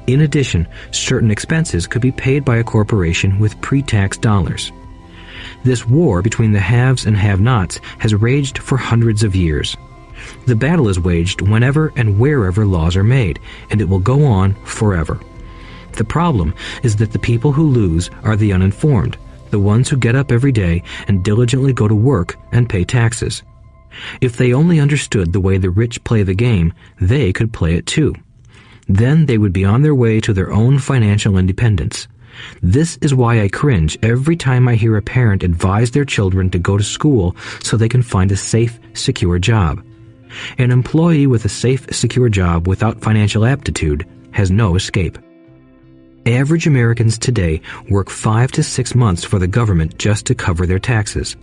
In addition, certain expenses could be paid by a corporation with pre-tax dollars. This war between the haves and have-nots has raged for hundreds of years. The battle is waged whenever and wherever laws are made, and it will go on forever. The problem is that the people who lose are the uninformed, the ones who get up every day and diligently go to work and pay taxes. If they only understood the way the rich play the game, they could play it too. Then they would be on their way to their own financial independence. This is why I cringe every time I hear a parent advise their children to go to school so they can find a safe, secure job. An employee with a safe, secure job without financial aptitude has no escape. Average Americans today work 5 to 6 months for the government just to cover their taxes.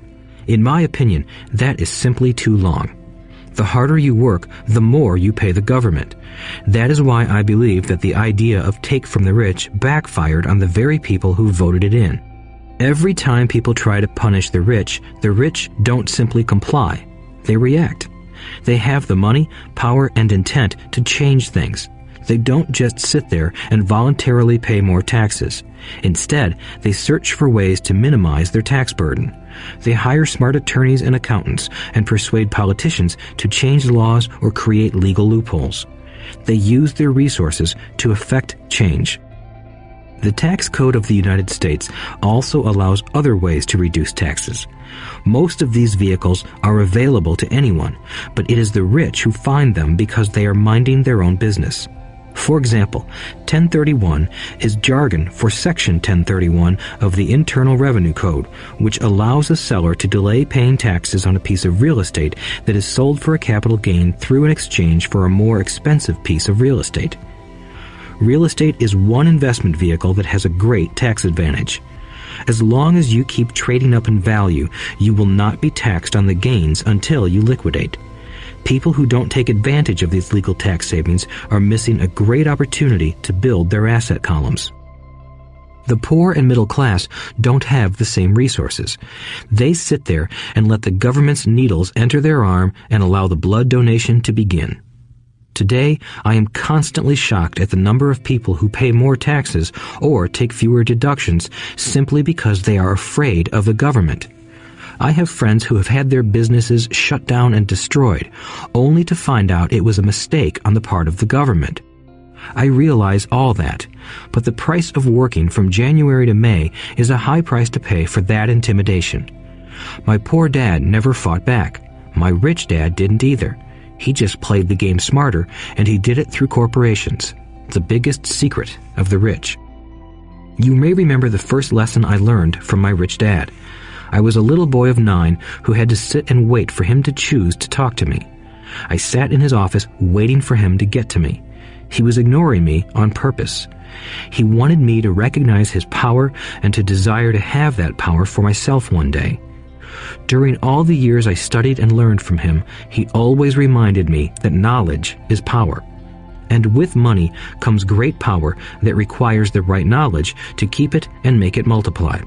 In my opinion, that is simply too long. The harder you work, the more you pay the government. That is why I believe that the idea of take from the rich backfired on the very people who voted it in. Every time people try to punish the rich don't simply comply. They react. They have the money, power, and intent to change things. They don't just sit there and voluntarily pay more taxes. Instead, they search for ways to minimize their tax burden. They hire smart attorneys and accountants and persuade politicians to change laws or create legal loopholes. They use their resources to effect change. The tax code of the United States also allows other ways to reduce taxes. Most of these vehicles are available to anyone, but it is the rich who find them because they are minding their own business. For example, 1031 is jargon for Section 1031 of the Internal Revenue Code, which allows a seller to delay paying taxes on a piece of real estate that is sold for a capital gain through an exchange for a more expensive piece of real estate. Real estate is one investment vehicle that has a great tax advantage. As long as you keep trading up in value, you will not be taxed on the gains until you liquidate. People who don't take advantage of these legal tax savings are missing a great opportunity to build their asset columns. The poor and middle class don't have the same resources. They sit there and let the government's needles enter their arm and allow the blood donation to begin. Today, I am constantly shocked at the number of people who pay more taxes or take fewer deductions simply because they are afraid of the government. I have friends who have had their businesses shut down and destroyed, only to find out it was a mistake on the part of the government. I realize all that, but the price of working from January to May is a high price to pay for that intimidation. My poor dad never fought back. My rich dad didn't either. He just played the game smarter, and he did it through corporations, the biggest secret of the rich. You may remember the first lesson I learned from my rich dad. I was a little boy of 9 who had to sit and wait for him to choose to talk to me. I sat in his office waiting for him to get to me. He was ignoring me on purpose. He wanted me to recognize his power and to desire to have that power for myself one day. During all the years I studied and learned from him, he always reminded me that knowledge is power. And with money comes great power that requires the right knowledge to keep it and make it multiply.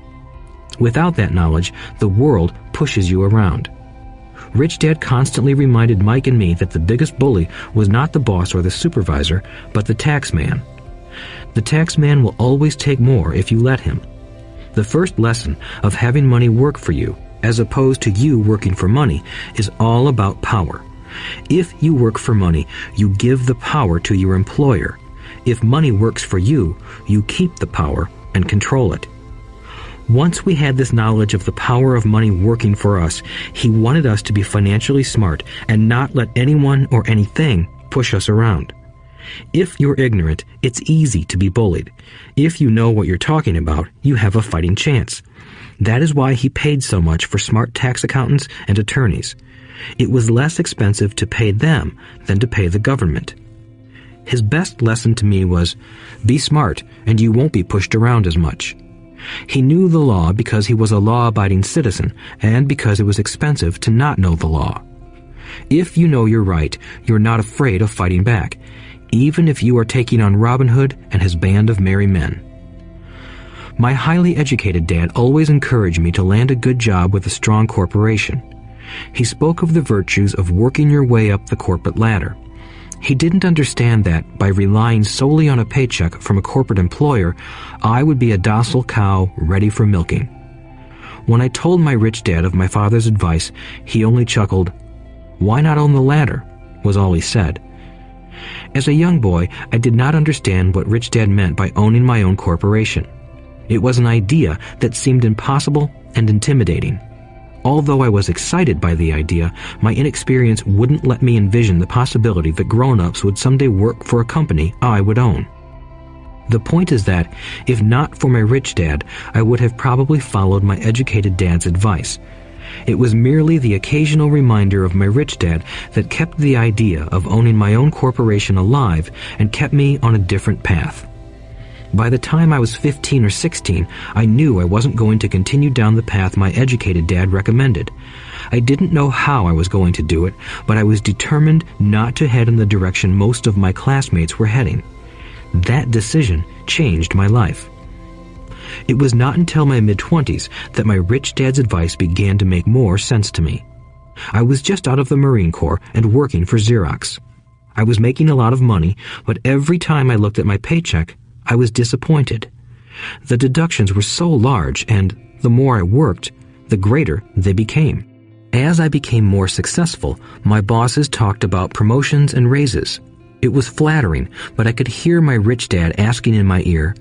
Without that knowledge, the world pushes you around. Rich Dad constantly reminded Mike and me that the biggest bully was not the boss or the supervisor, but the tax man. The tax man will always take more if you let him. The first lesson of having money work for you, as opposed to you working for money, is all about power. If you work for money, you give the power to your employer. If money works for you, you keep the power and control it. Once we had this knowledge of the power of money working for us, he wanted us to be financially smart and not let anyone or anything push us around. If you're ignorant, it's easy to be bullied. If you know what you're talking about, you have a fighting chance. That is why he paid so much for smart tax accountants and attorneys. It was less expensive to pay them than to pay the government. His best lesson to me was, be smart and you won't be pushed around as much. He knew the law because he was a law-abiding citizen and because it was expensive to not know the law. If you know you're right, you're not afraid of fighting back, even if you are taking on Robin Hood and his band of merry men. My highly educated dad always encouraged me to land a good job with a strong corporation. He spoke of the virtues of working your way up the corporate ladder. He didn't understand that by relying solely on a paycheck from a corporate employer, I would be a docile cow ready for milking. When I told my rich dad of my father's advice, he only chuckled. "Why not own the ladder?" was all he said. As a young boy, I did not understand what Rich Dad meant by owning my own corporation. It was an idea that seemed impossible and intimidating. Although I was excited by the idea, my inexperience wouldn't let me envision the possibility that grown-ups would someday work for a company I would own. The point is that, if not for my rich dad, I would have probably followed my educated dad's advice. It was merely the occasional reminder of my rich dad that kept the idea of owning my own corporation alive and kept me on a different path. By the time I was 15 or 16, I knew I wasn't going to continue down the path my educated dad recommended. I didn't know how I was going to do it, but I was determined not to head in the direction most of my classmates were heading. That decision changed my life. It was not until my mid-20s that my rich dad's advice began to make more sense to me. I was just out of the Marine Corps and working for Xerox. I was making a lot of money, but every time I looked at my paycheck, I was disappointed. The deductions were so large, and the more I worked, the greater they became. As I became more successful, my bosses talked about promotions and raises. It was flattering, but I could hear my rich dad asking in my ear,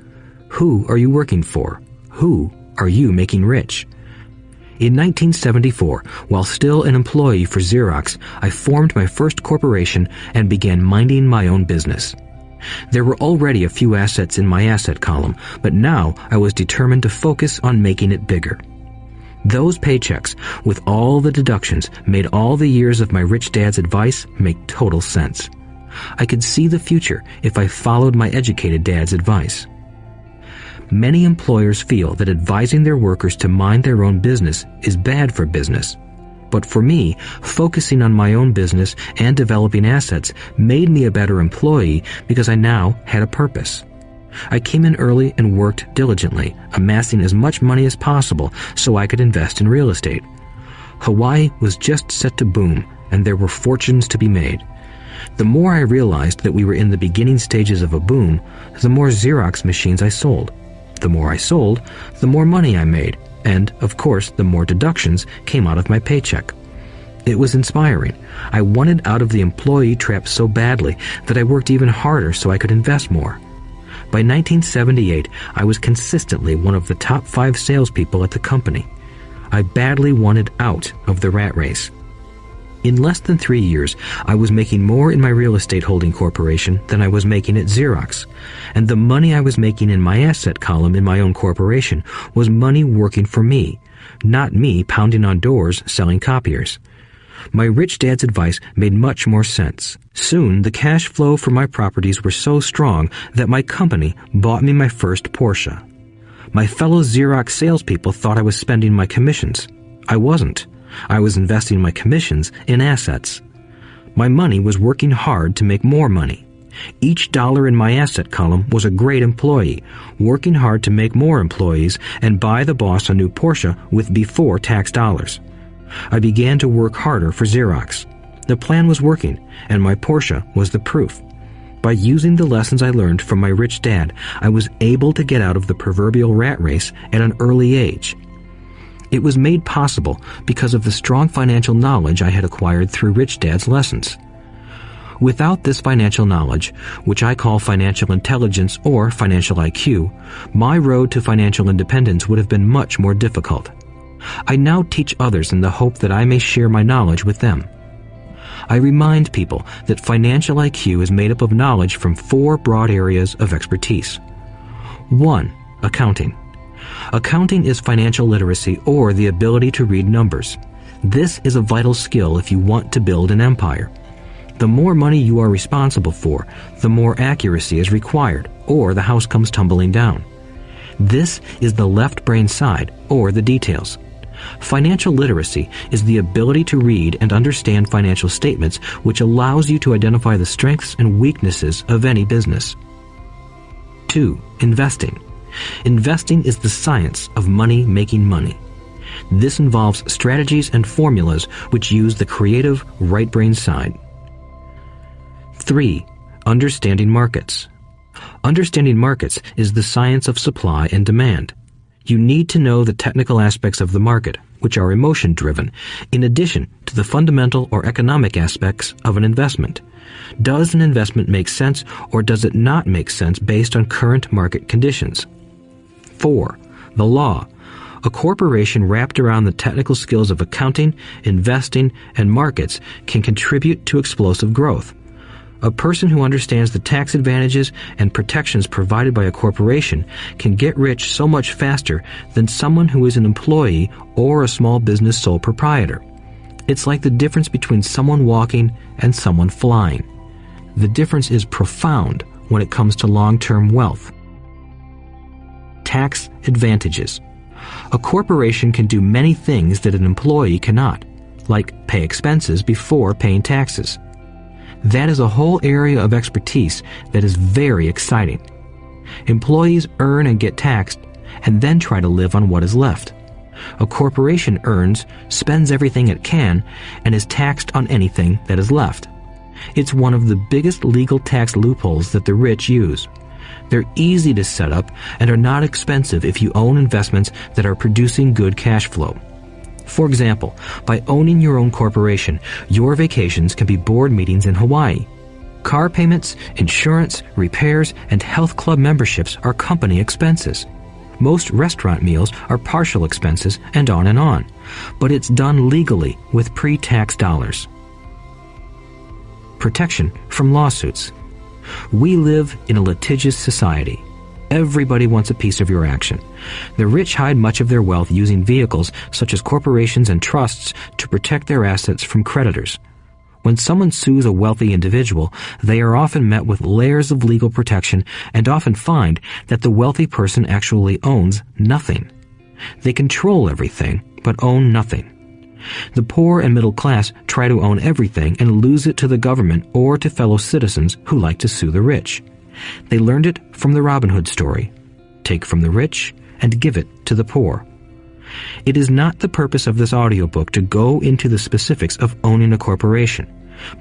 "Who are you working for? Who are you making rich?" In 1974, while still an employee for Xerox, I formed my first corporation and began minding my own business. There were already a few assets in my asset column, but now I was determined to focus on making it bigger. Those paychecks, with all the deductions, made all the years of my rich dad's advice make total sense. I could see the future if I followed my educated dad's advice. Many employers feel that advising their workers to mind their own business is bad for business. But for me, focusing on my own business and developing assets made me a better employee because I now had a purpose. I came in early and worked diligently, amassing as much money as possible so I could invest in real estate. Hawaii was just set to boom, and there were fortunes to be made. The more I realized that we were in the beginning stages of a boom, the more Xerox machines I sold. The more I sold, the more money I made, and, of course, the more deductions came out of my paycheck. It was inspiring. I wanted out of the employee trap so badly that I worked even harder so I could invest more. By 1978, I was consistently one of the top 5 salespeople at the company. I badly wanted out of the rat race. In less than 3 years, I was making more in my real estate holding corporation than I was making at Xerox, and the money I was making in my asset column in my own corporation was money working for me, not me pounding on doors selling copiers. My rich dad's advice made much more sense. Soon, the cash flow for my properties were so strong that my company bought me my first Porsche. My fellow Xerox salespeople thought I was spending my commissions. I wasn't. I was investing my commissions in assets. My money was working hard to make more money. Each dollar in my asset column was a great employee, working hard to make more employees and buy the boss a new Porsche with before-tax dollars. I began to work harder for Xerox. The plan was working, and my Porsche was the proof. By using the lessons I learned from my rich dad, I was able to get out of the proverbial rat race at an early age. It was made possible because of the strong financial knowledge I had acquired through Rich Dad's lessons. Without this financial knowledge, which I call financial intelligence or financial IQ, my road to financial independence would have been much more difficult. I now teach others in the hope that I may share my knowledge with them. I remind people that financial IQ is made up of knowledge from 4 broad areas of expertise. 1. Accounting. Accounting is financial literacy or the ability to read numbers. This is a vital skill if you want to build an empire. The more money you are responsible for, the more accuracy is required, or the house comes tumbling down. This is the left brain side, or the details. Financial literacy is the ability to read and understand financial statements, which allows you to identify the strengths and weaknesses of any business. 2. Investing. Investing is the science of money making money. This involves strategies and formulas which use the creative right brain side. 3. Understanding markets. Understanding markets is the science of supply and demand. You need to know the technical aspects of the market, which are emotion-driven, in addition to the fundamental or economic aspects of an investment. Does an investment make sense or does it not make sense based on current market conditions? 4. The law. A corporation wrapped around the technical skills of accounting, investing, and markets can contribute to explosive growth. A person who understands the tax advantages and protections provided by a corporation can get rich so much faster than someone who is an employee or a small business sole proprietor. It's like the difference between someone walking and someone flying. The difference is profound when it comes to long-term wealth. Tax advantages. A corporation can do many things that an employee cannot, like pay expenses before paying taxes. That is a whole area of expertise that is very exciting. Employees earn and get taxed, and then try to live on what is left. A corporation earns, spends everything it can, and is taxed on anything that is left. It's one of the biggest legal tax loopholes that the rich use. They're easy to set up and are not expensive if you own investments that are producing good cash flow. For example, by owning your own corporation, your vacations can be board meetings in Hawaii. Car payments, insurance, repairs, and health club memberships are company expenses. Most restaurant meals are partial expenses, and on. But it's done legally with pre-tax dollars. Protection from lawsuits. We live in a litigious society. Everybody wants a piece of your action. The rich hide much of their wealth using vehicles such as corporations and trusts to protect their assets from creditors. When someone sues a wealthy individual, they are often met with layers of legal protection and often find that the wealthy person actually owns nothing. They control everything, but own nothing. The poor and middle class try to own everything and lose it to the government or to fellow citizens who like to sue the rich. They learned it from the Robin Hood story. Take from the rich and give it to the poor. It is not the purpose of this audiobook to go into the specifics of owning a corporation,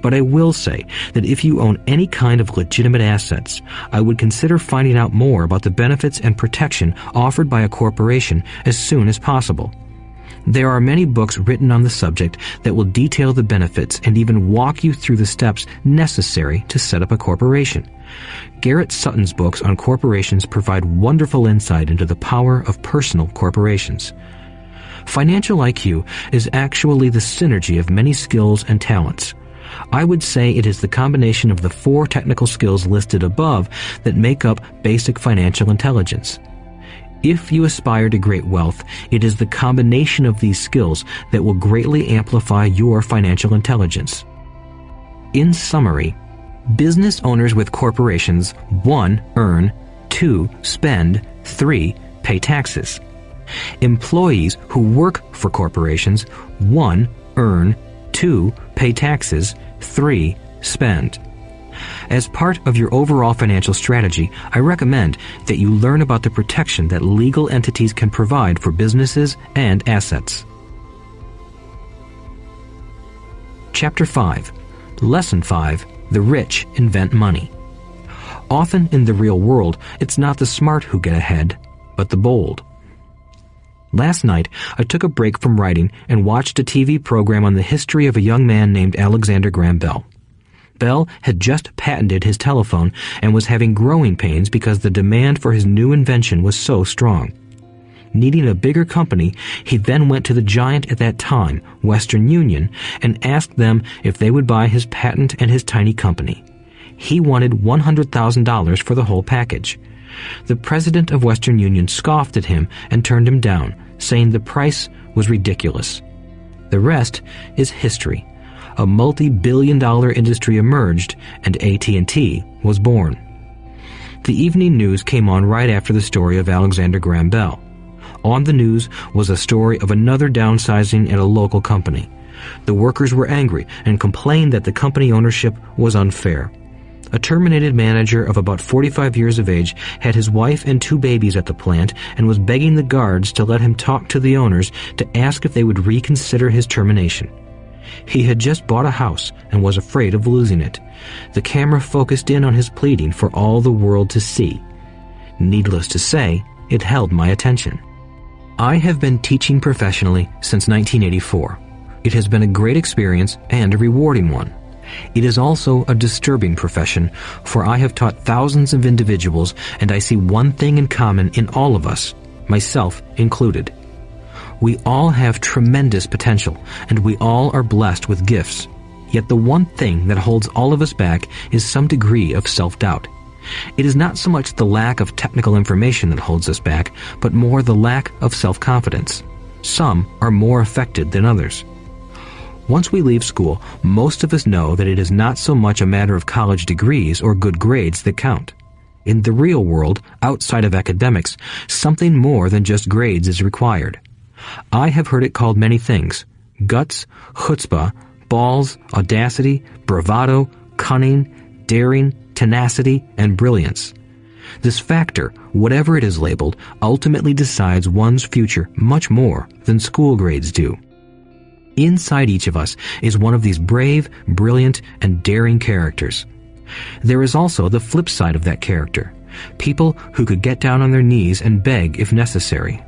but I will say that if you own any kind of legitimate assets, I would consider finding out more about the benefits and protection offered by a corporation as soon as possible. There are many books written on the subject that will detail the benefits and even walk you through the steps necessary to set up a corporation. Garrett Sutton's books on corporations provide wonderful insight into the power of personal corporations. Financial IQ is actually the synergy of many skills and talents. I would say it is the combination of the 4 technical skills listed above that make up basic financial intelligence. If you aspire to great wealth, it is the combination of these skills that will greatly amplify your financial intelligence. In summary, business owners with corporations 1. Earn, 2. Spend, 3. Pay taxes. Employees who work for corporations 1. Earn, 2. Pay taxes, 3. Spend. As part of your overall financial strategy, I recommend that you learn about the protection that legal entities can provide for businesses and assets. Chapter 5. Lesson 5. The rich invent money. Often in the real world, it's not the smart who get ahead, but the bold. Last night, I took a break from writing and watched a TV program on the history of a young man named Alexander Graham Bell. Bell had just patented his telephone and was having growing pains because the demand for his new invention was so strong. Needing a bigger company, he then went to the giant at that time, Western Union, and asked them if they would buy his patent and his tiny company. He wanted $100,000 for the whole package. The president of Western Union scoffed at him and turned him down, saying the price was ridiculous. The rest is history. A multi-billion-dollar industry emerged, and AT&T was born. The evening news came on right after the story of Alexander Graham Bell. On the news was a story of another downsizing at a local company. The workers were angry and complained that the company ownership was unfair. A terminated manager of about 45 years of age had his wife and 2 babies at the plant and was begging the guards to let him talk to the owners to ask if they would reconsider his termination. He had just bought a house and was afraid of losing it. The camera focused in on his pleading for all the world to see. Needless to say, it held my attention. I have been teaching professionally since 1984. It has been a great experience and a rewarding one. It is also a disturbing profession, for I have taught thousands of individuals and I see one thing in common in all of us, myself included. We all have tremendous potential, and we all are blessed with gifts. Yet the one thing that holds all of us back is some degree of self-doubt. It is not so much the lack of technical information that holds us back, but more the lack of self-confidence. Some are more affected than others. Once we leave school, most of us know that it is not so much a matter of college degrees or good grades that count. In the real world, outside of academics, something more than just grades is required. I have heard it called many things: guts, chutzpah, balls, audacity, bravado, cunning, daring, tenacity, and brilliance. This factor, whatever it is labeled, ultimately decides one's future much more than school grades do. Inside each of us is one of these brave, brilliant, and daring characters. There is also the flip side of that character, people who could get down on their knees and beg if necessary.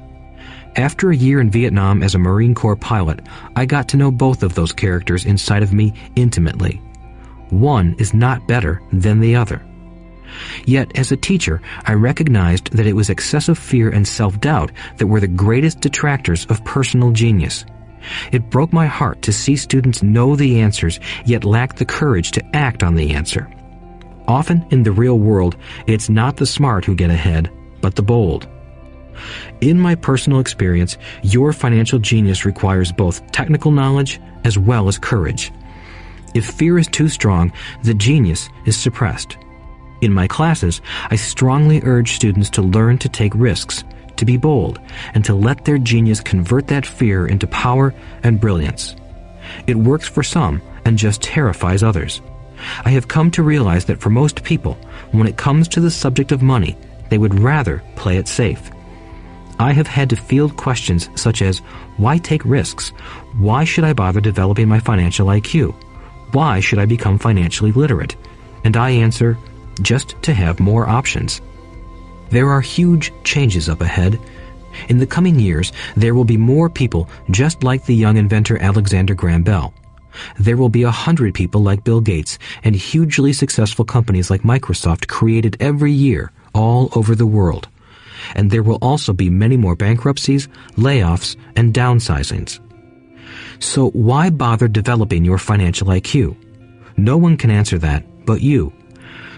After a year in Vietnam as a Marine Corps pilot, I got to know both of those characters inside of me intimately. One is not better than the other. Yet, as a teacher, I recognized that it was excessive fear and self-doubt that were the greatest detractors of personal genius. It broke my heart to see students know the answers, yet lack the courage to act on the answer. Often in the real world, it's not the smart who get ahead, but the bold. In my personal experience, your financial genius requires both technical knowledge as well as courage. If fear is too strong, the genius is suppressed. In my classes, I strongly urge students to learn to take risks, to be bold, and to let their genius convert that fear into power and brilliance. It works for some and just terrifies others. I have come to realize that for most people, when it comes to the subject of money, they would rather play it safe. I have had to field questions such as, why take risks? Why should I bother developing my financial IQ? Why should I become financially literate? And I answer, just to have more options. There are huge changes up ahead. In the coming years, there will be more people just like the young inventor Alexander Graham Bell. There will be 100 people like Bill Gates and hugely successful companies like Microsoft created every year all over the world. And there will also be many more bankruptcies, layoffs, and downsizings. So why bother developing your financial IQ? No one can answer that but you.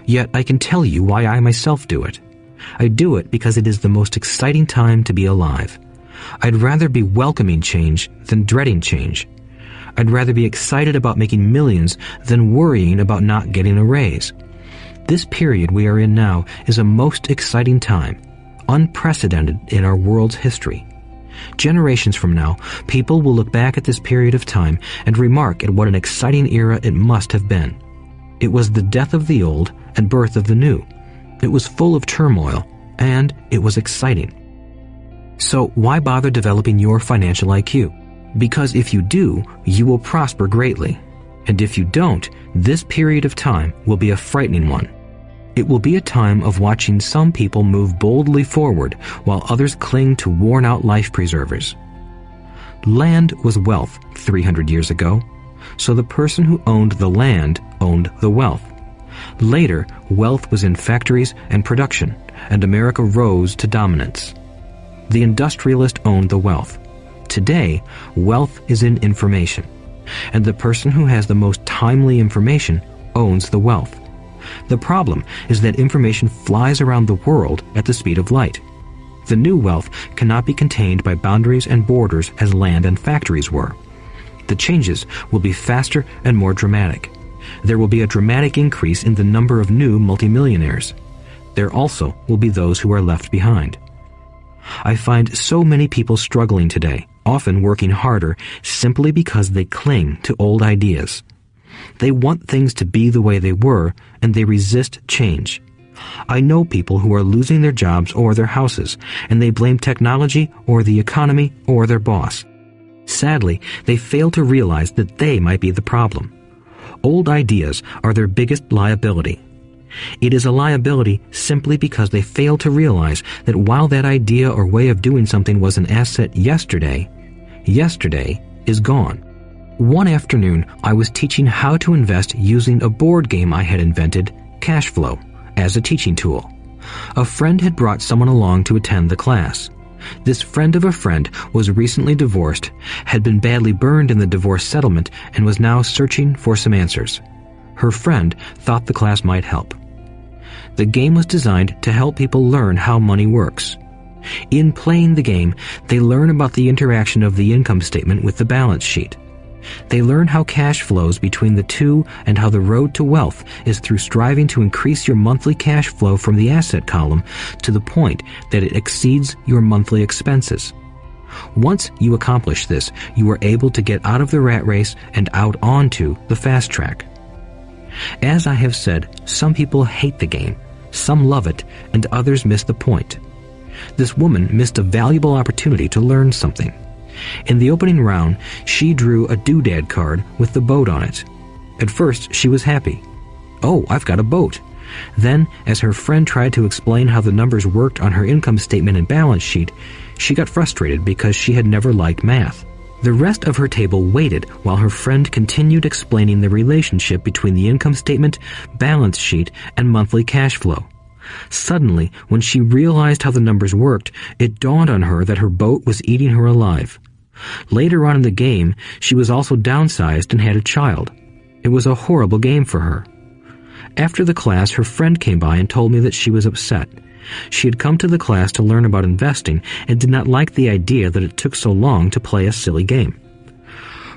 Yet I can tell you why I myself do it. I do it because it is the most exciting time to be alive. I'd rather be welcoming change than dreading change. I'd rather be excited about making millions than worrying about not getting a raise. This period we are in now is a most exciting time, unprecedented in our world's history. Generations from now, people will look back at this period of time and remark at what an exciting era it must have been. It was the death of the old and birth of the new. It was full of turmoil, and it was exciting. So why bother developing your financial IQ? Because if you do, you will prosper greatly. And if you don't, this period of time will be a frightening one. It will be a time of watching some people move boldly forward while others cling to worn-out life preservers. Land was wealth 300 years ago, so the person who owned the land owned the wealth. Later, wealth was in factories and production, and America rose to dominance. The industrialist owned the wealth. Today, wealth is in information, and the person who has the most timely information owns the wealth. The problem is that information flies around the world at the speed of light. The new wealth cannot be contained by boundaries and borders as land and factories were. The changes will be faster and more dramatic. There will be a dramatic increase in the number of new multimillionaires. There also will be those who are left behind. I find so many people struggling today, often working harder, simply because they cling to old ideas. They want things to be the way they were, and they resist change. I know people who are losing their jobs or their houses, and they blame technology or the economy or their boss. Sadly, they fail to realize that they might be the problem. Old ideas are their biggest liability. It is a liability simply because they fail to realize that while that idea or way of doing something was an asset yesterday, yesterday is gone. One afternoon, I was teaching how to invest using a board game I had invented, Cash Flow, as a teaching tool. A friend had brought someone along to attend the class. This friend of a friend was recently divorced, had been badly burned in the divorce settlement, and was now searching for some answers. Her friend thought the class might help. The game was designed to help people learn how money works. In playing the game, they learn about the interaction of the income statement with the balance sheet. They learn how cash flows between the two and how the road to wealth is through striving to increase your monthly cash flow from the asset column to the point that it exceeds your monthly expenses. Once you accomplish this, you are able to get out of the rat race and out onto the fast track. As I have said, some people hate the game, some love it, and others miss the point. This woman missed a valuable opportunity to learn something. In the opening round, she drew a doodad card with the boat on it. At first, she was happy. "Oh, I've got a boat." Then, as her friend tried to explain how the numbers worked on her income statement and balance sheet, she got frustrated because she had never liked math. The rest of her table waited while her friend continued explaining the relationship between the income statement, balance sheet, and monthly cash flow. Suddenly, when she realized how the numbers worked, it dawned on her that her boat was eating her alive. Later on in the game, she was also downsized and had a child. It was a horrible game for her. After the class, her friend came by and told me that she was upset. She had come to the class to learn about investing and did not like the idea that it took so long to play a silly game.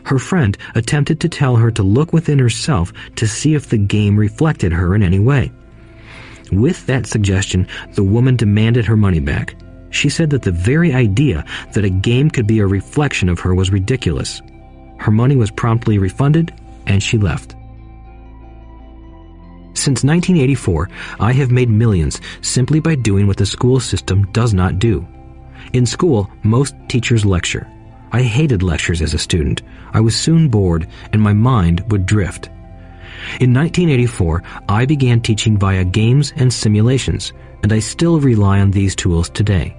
Her friend attempted to tell her to look within herself to see if the game reflected her in any way. With that suggestion, the woman demanded her money back. She said that the very idea that a game could be a reflection of her was ridiculous. Her money was promptly refunded, and she left. Since 1984, I have made millions simply by doing what the school system does not do. In school, most teachers lecture. I hated lectures as a student. I was soon bored, and my mind would drift. In 1984, I began teaching via games and simulations, and I still rely on these tools today.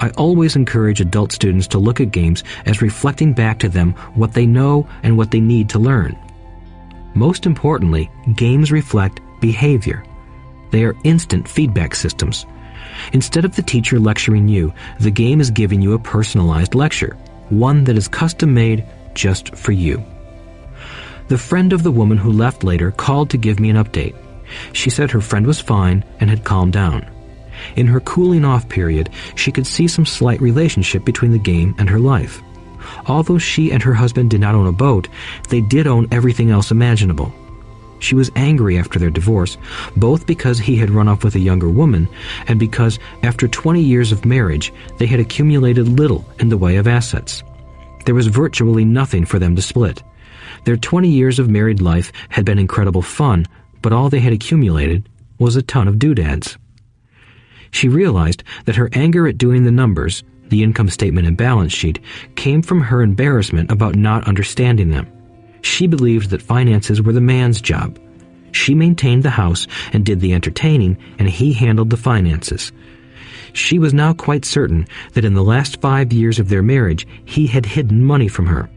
I always encourage adult students to look at games as reflecting back to them what they know and what they need to learn. Most importantly, games reflect behavior. They are instant feedback systems. Instead of the teacher lecturing you, the game is giving you a personalized lecture, one that is custom-made just for you. The friend of the woman who left later called to give me an update. She said her friend was fine and had calmed down. In her cooling-off period, she could see some slight relationship between the game and her life. Although she and her husband did not own a boat, they did own everything else imaginable. She was angry after their divorce, both because he had run off with a younger woman and because, after 20 years of marriage, they had accumulated little in the way of assets. There was virtually nothing for them to split. Their 20 years of married life had been incredible fun, but all they had accumulated was a ton of doodads. She realized that her anger at doing the numbers, the income statement and balance sheet, came from her embarrassment about not understanding them. She believed that finances were the man's job. She maintained the house and did the entertaining, and he handled the finances. She was now quite certain that in the last 5 years of their marriage, he had hidden money from her.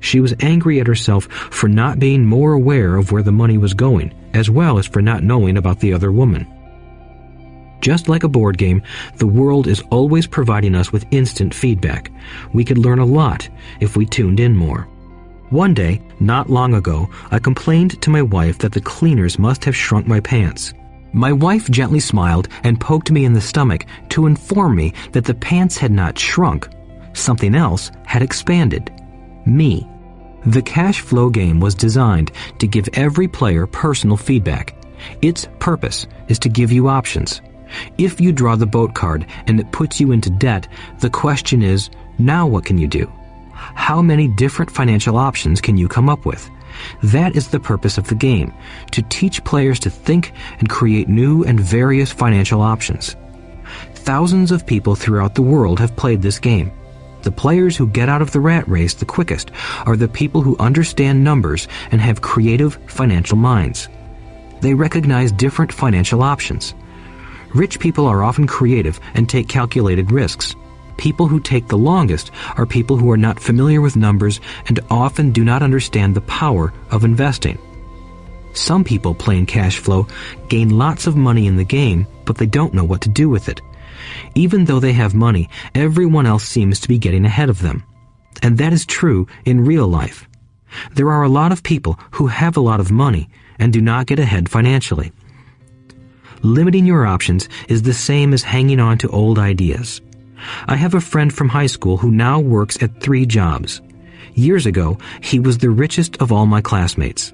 She was angry at herself for not being more aware of where the money was going, as well as for not knowing about the other woman. Just like a board game, the world is always providing us with instant feedback. We could learn a lot if we tuned in more. One day, not long ago, I complained to my wife that the cleaners must have shrunk my pants. My wife gently smiled and poked me in the stomach to inform me that the pants had not shrunk. Something else had expanded. Me. The cash flow game was designed to give every player personal feedback. Its purpose is to give you options. If you draw the boat card and it puts you into debt, the question is, now what can you do? How many different financial options can you come up with? That is the purpose of the game, to teach players to think and create new and various financial options. Thousands of people throughout the world have played this game. The players who get out of the rat race the quickest are the people who understand numbers and have creative financial minds. They recognize different financial options. Rich people are often creative and take calculated risks. People who take the longest are people who are not familiar with numbers and often do not understand the power of investing. Some people playing cash flow gain lots of money in the game, but they don't know what to do with it. Even though they have money, everyone else seems to be getting ahead of them. And that is true in real life. There are a lot of people who have a lot of money and do not get ahead financially. Limiting your options is the same as hanging on to old ideas. I have a friend from high school who now works at 3 jobs. Years ago, he was the richest of all my classmates.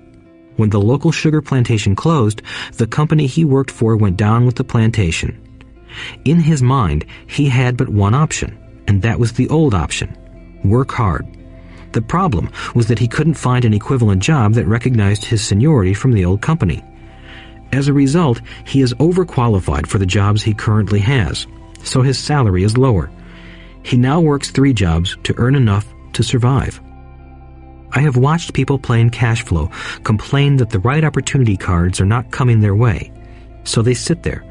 When the local sugar plantation closed, the company he worked for went down with the plantation. In his mind, he had but one option, and that was the old option: work hard. The problem was that he couldn't find an equivalent job that recognized his seniority from the old company. As a result, he is overqualified for the jobs he currently has, so his salary is lower. He now works 3 jobs to earn enough to survive. I have watched people playing cash flow complain that the right opportunity cards are not coming their way, so they sit there.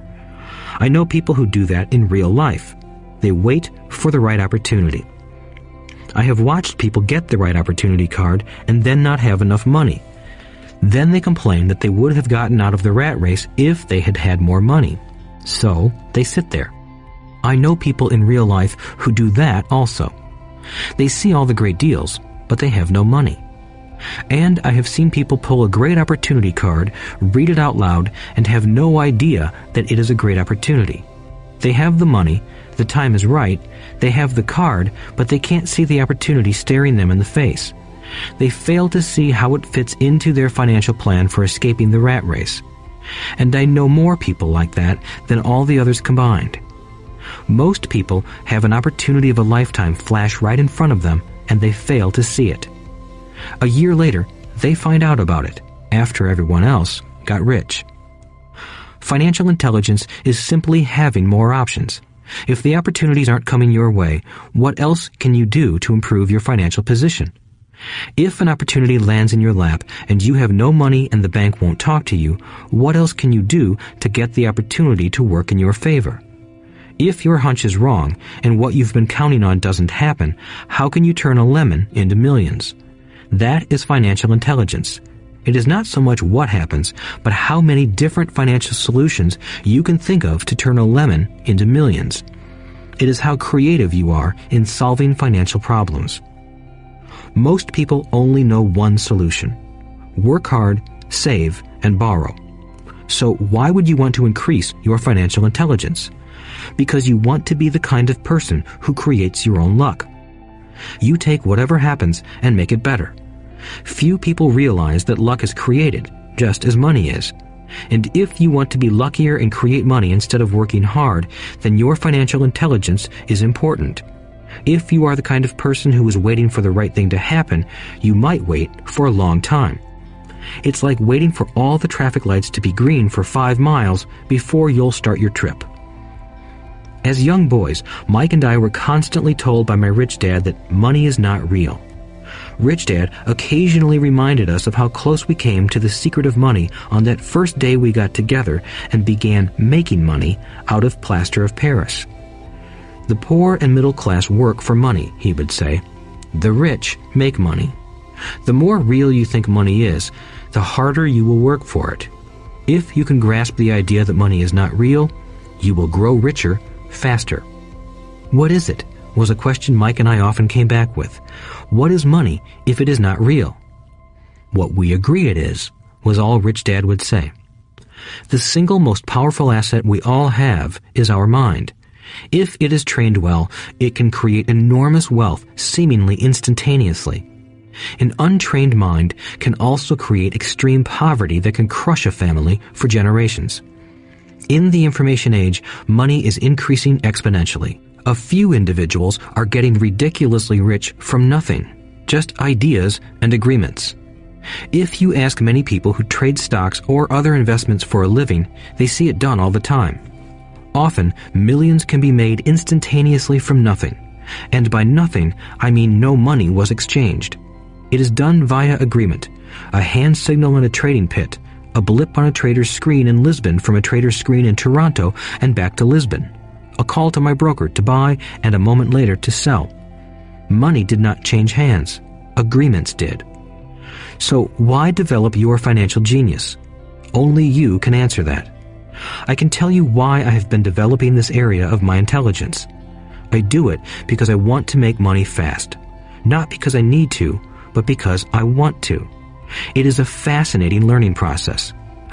I know people who do that in real life. They wait for the right opportunity. I have watched people get the right opportunity card and then not have enough money. Then they complain that they would have gotten out of the rat race if they had had more money. So they sit there. I know people in real life who do that also. They see all the great deals, but they have no money. And I have seen people pull a great opportunity card, read it out loud, and have no idea that it is a great opportunity. They have the money, the time is right, they have the card, but they can't see the opportunity staring them in the face. They fail to see how it fits into their financial plan for escaping the rat race. And I know more people like that than all the others combined. Most people have an opportunity of a lifetime flash right in front of them, and they fail to see it. A year later, they find out about it, after everyone else got rich. Financial intelligence is simply having more options. If the opportunities aren't coming your way, what else can you do to improve your financial position? If an opportunity lands in your lap and you have no money and the bank won't talk to you, what else can you do to get the opportunity to work in your favor? If your hunch is wrong and what you've been counting on doesn't happen, how can you turn a lemon into millions? That is financial intelligence. It is not so much what happens, but how many different financial solutions you can think of to turn a lemon into millions. It is how creative you are in solving financial problems. Most people only know one solution: work hard, save, and borrow. So why would you want to increase your financial intelligence? Because you want to be the kind of person who creates your own luck. You take whatever happens and make it better. Few people realize that luck is created, just as money is. And if you want to be luckier and create money instead of working hard, then your financial intelligence is important. If you are the kind of person who is waiting for the right thing to happen, you might wait for a long time. It's like waiting for all the traffic lights to be green for 5 miles before you'll start your trip. As young boys, Mike and I were constantly told by my rich dad that money is not real. Rich Dad occasionally reminded us of how close we came to the secret of money on that first day we got together and began making money out of plaster of Paris. The poor and middle class work for money, he would say. The rich make money. The more real you think money is, the harder you will work for it. If you can grasp the idea that money is not real, you will grow richer faster. What is it? Was a question Mike and I often came back with. What is money if it is not real? What we agree it is, was all Rich Dad would say. The single most powerful asset we all have is our mind. If it is trained well, it can create enormous wealth seemingly instantaneously. An untrained mind can also create extreme poverty that can crush a family for generations. In the information age, money is increasing exponentially. A few individuals are getting ridiculously rich from nothing, just ideas and agreements. If you ask many people who trade stocks or other investments for a living, they see it done all the time. Often, millions can be made instantaneously from nothing. And by nothing, I mean no money was exchanged. It is done via agreement, a hand signal in a trading pit, a blip on a trader's screen in Lisbon from a trader's screen in Toronto and back to Lisbon, a call to my broker to buy and a moment later to sell. Money did not change hands. Agreements did. So why develop your financial genius? Only you can answer that. I can tell you why I have been developing this area of my intelligence. I do it because I want to make money fast. Not because I need to, but because I want to. It is a fascinating learning process.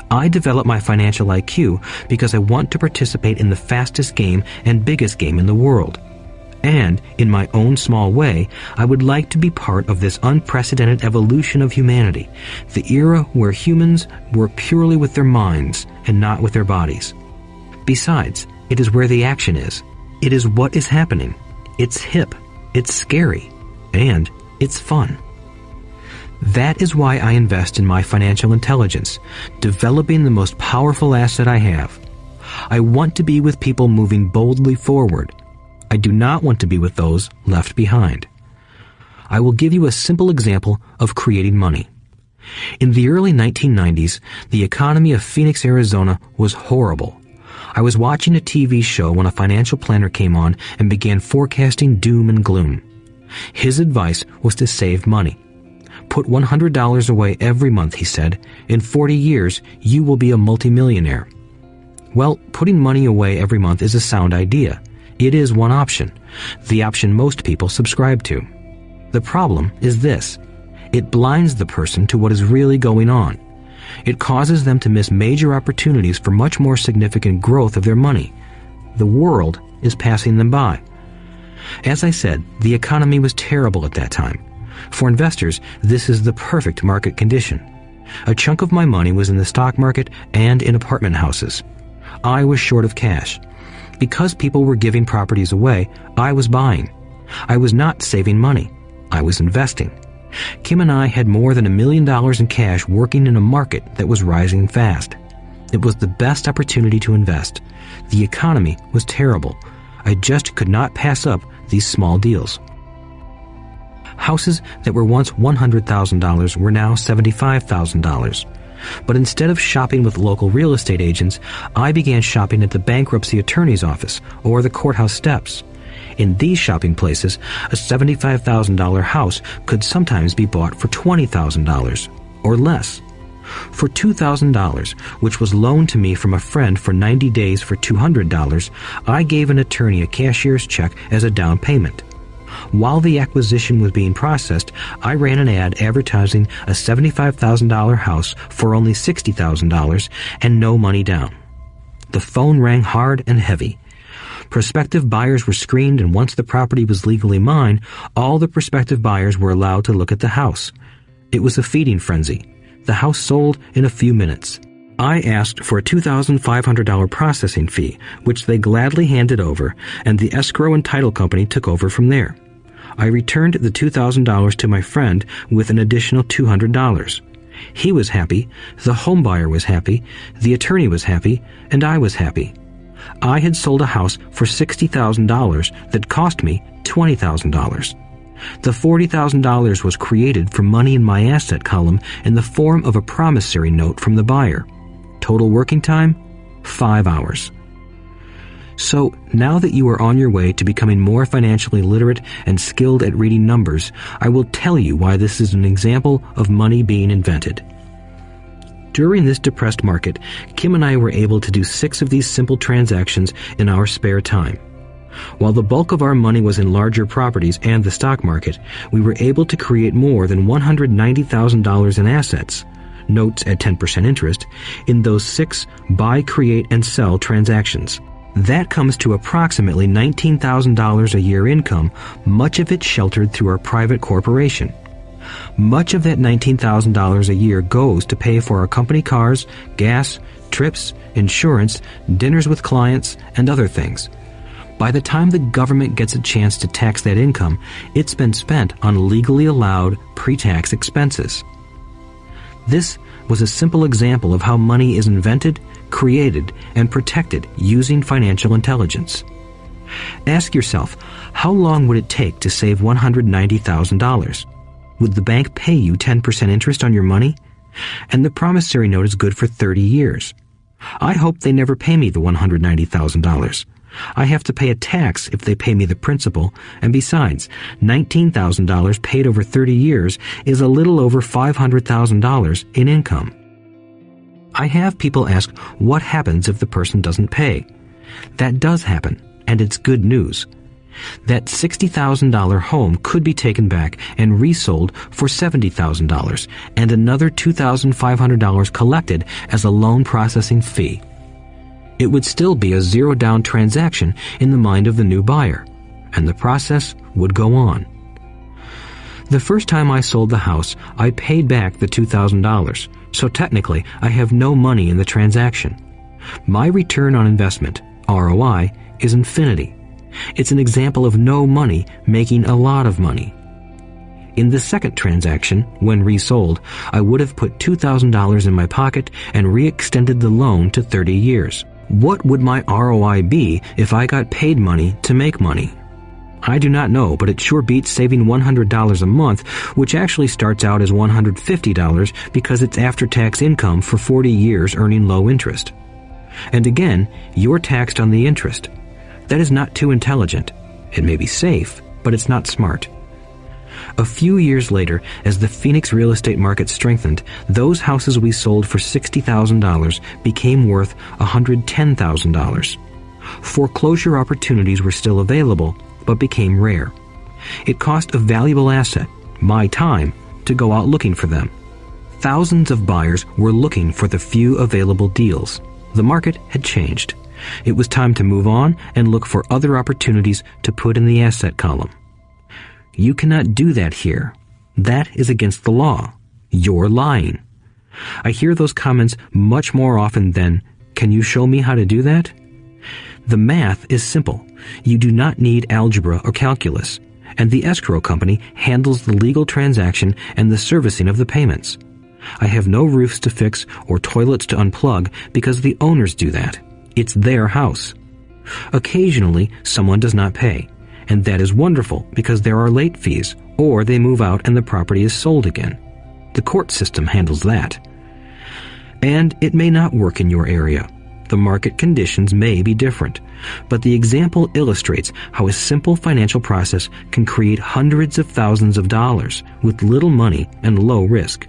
I develop my financial IQ because I want to participate in the fastest game and biggest game in the world. And, in my own small way, I would like to be part of this unprecedented evolution of humanity, the era where humans work purely with their minds and not with their bodies. Besides, it is where the action is. It is what is happening. It's hip, it's scary, and it's fun. That is why I invest in my financial intelligence, developing the most powerful asset I have. I want to be with people moving boldly forward. I do not want to be with those left behind. I will give you a simple example of creating money. In the early 1990s, the economy of Phoenix, Arizona was horrible. I was watching a TV show when a financial planner came on and began forecasting doom and gloom. His advice was to save money. Put $100 away every month, he said. In 40 years, you will be a multimillionaire. Well, putting money away every month is a sound idea. It is one option, the option most people subscribe to. The problem is this. It blinds the person to what is really going on. It causes them to miss major opportunities for much more significant growth of their money. The world is passing them by. As I said, the economy was terrible at that time. For investors, this is the perfect market condition. A chunk of my money was in the stock market and in apartment houses. I was short of cash. Because people were giving properties away, I was buying. I was not saving money. I was investing. Kim and I had more than $1 million in cash working in a market that was rising fast. It was the best opportunity to invest. The economy was terrible. I just could not pass up these small deals. Houses that were once $100,000 were now $75,000. But instead of shopping with local real estate agents, I began shopping at the bankruptcy attorney's office or the courthouse steps. In these shopping places, a $75,000 house could sometimes be bought for $20,000 or less. For $2,000, which was loaned to me from a friend for 90 days for $200, I gave an attorney a cashier's check as a down payment. While the acquisition was being processed, I ran an ad advertising a $75,000 house for only $60,000 and no money down. The phone rang hard and heavy. Prospective buyers were screened, and once the property was legally mine, all the prospective buyers were allowed to look at the house. It was a feeding frenzy. The house sold in a few minutes. I asked for a $2,500 processing fee, which they gladly handed over, and the escrow and title company took over from there. I returned the $2,000 to my friend with an additional $200. He was happy, the home buyer was happy, the attorney was happy, and I was happy. I had sold a house for $60,000 that cost me $20,000. The $40,000 was created from money in my asset column in the form of a promissory note from the buyer. Total working time, 5 hours. So, now that you are on your way to becoming more financially literate and skilled at reading numbers, I will tell you why this is an example of money being invented. During this depressed market, Kim and I were able to do 6 of these simple transactions in our spare time. While the bulk of our money was in larger properties and the stock market, we were able to create more than $190,000 in assets, notes at 10% interest, in those 6 buy, create, and sell transactions. That comes to approximately $19,000 a year income, much of it sheltered through our private corporation. Much of that $19,000 a year goes to pay for our company cars, gas, trips, insurance, dinners with clients, and other things. By the time the government gets a chance to tax that income, it's been spent on legally allowed pre-tax expenses. This was a simple example of how money is invented, created, and protected using financial intelligence. Ask yourself, how long would it take to save $190,000? Would the bank pay you 10% interest on your money? And the promissory note is good for 30 years. I hope they never pay me the $190,000. I have to pay a tax if they pay me the principal, and besides, $19,000 paid over 30 years is a little over $500,000 in income. I have people ask, what happens if the person doesn't pay? That does happen, and it's good news. That $60,000 home could be taken back and resold for $70,000, and another $2,500 collected as a loan processing fee. It would still be a zero-down transaction in the mind of the new buyer, and the process would go on. The first time I sold the house, I paid back the $2,000, so technically I have no money in the transaction. My return on investment, ROI, is infinity. It's an example of no money making a lot of money. In the second transaction, when resold, I would have put $2,000 in my pocket and re-extended the loan to 30 years. What would my ROI be if I got paid money to make money? I do not know, but it sure beats saving $100 a month, which actually starts out as $150 because it's after-tax income for 40 years earning low interest. And again, you're taxed on the interest. That is not too intelligent. It may be safe, but it's not smart. A few years later, as the Phoenix real estate market strengthened, those houses we sold for $60,000 became worth $110,000. Foreclosure opportunities were still available, but became rare. It cost a valuable asset, my time, to go out looking for them. Thousands of buyers were looking for the few available deals. The market had changed. It was time to move on and look for other opportunities to put in the asset column. You cannot do that here. That is against the law. You're lying. I hear those comments much more often than, "Can you show me how to do that?" The math is simple. You do not need algebra or calculus, and the escrow company handles the legal transaction and the servicing of the payments. I have no roofs to fix or toilets to unplug because the owners do that. It's their house. Occasionally, someone does not pay, and that is wonderful because there are late fees, or they move out and the property is sold again. The court system handles that. And it may not work in your area. The market conditions may be different, but the example illustrates how a simple financial process can create hundreds of thousands of dollars with little money and low risk.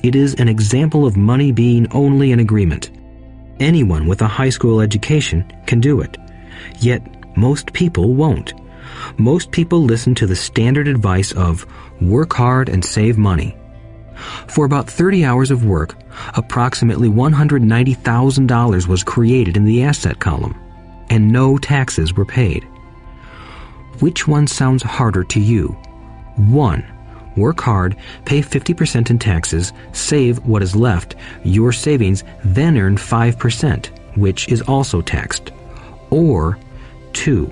It is an example of money being only an agreement. Anyone with a high school education can do it. Yet, most people won't. Most people listen to the standard advice of work hard and save money. For about 30 hours of work, approximately $190,000 was created in the asset column, and no taxes were paid. Which one sounds harder to you? 1. Work hard, pay 50% in taxes, save what is left, your savings, then earn 5%, which is also taxed. Or 2.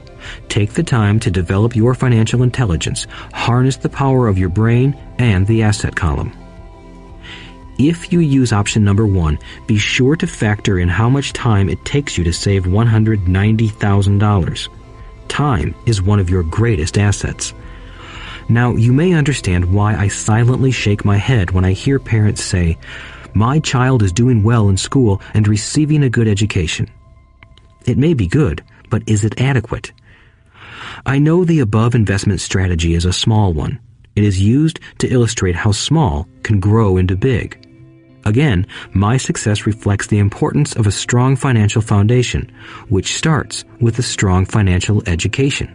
Take the time to develop your financial intelligence, harness the power of your brain and the asset column. If you use option number 1, be sure to factor in how much time it takes you to save $190,000. Time is one of your greatest assets. Now, you may understand why I silently shake my head when I hear parents say, "My child is doing well in school and receiving a good education." It may be good, but is it adequate? I know the above investment strategy is a small one. It is used to illustrate how small can grow into big. Again, my success reflects the importance of a strong financial foundation, which starts with a strong financial education.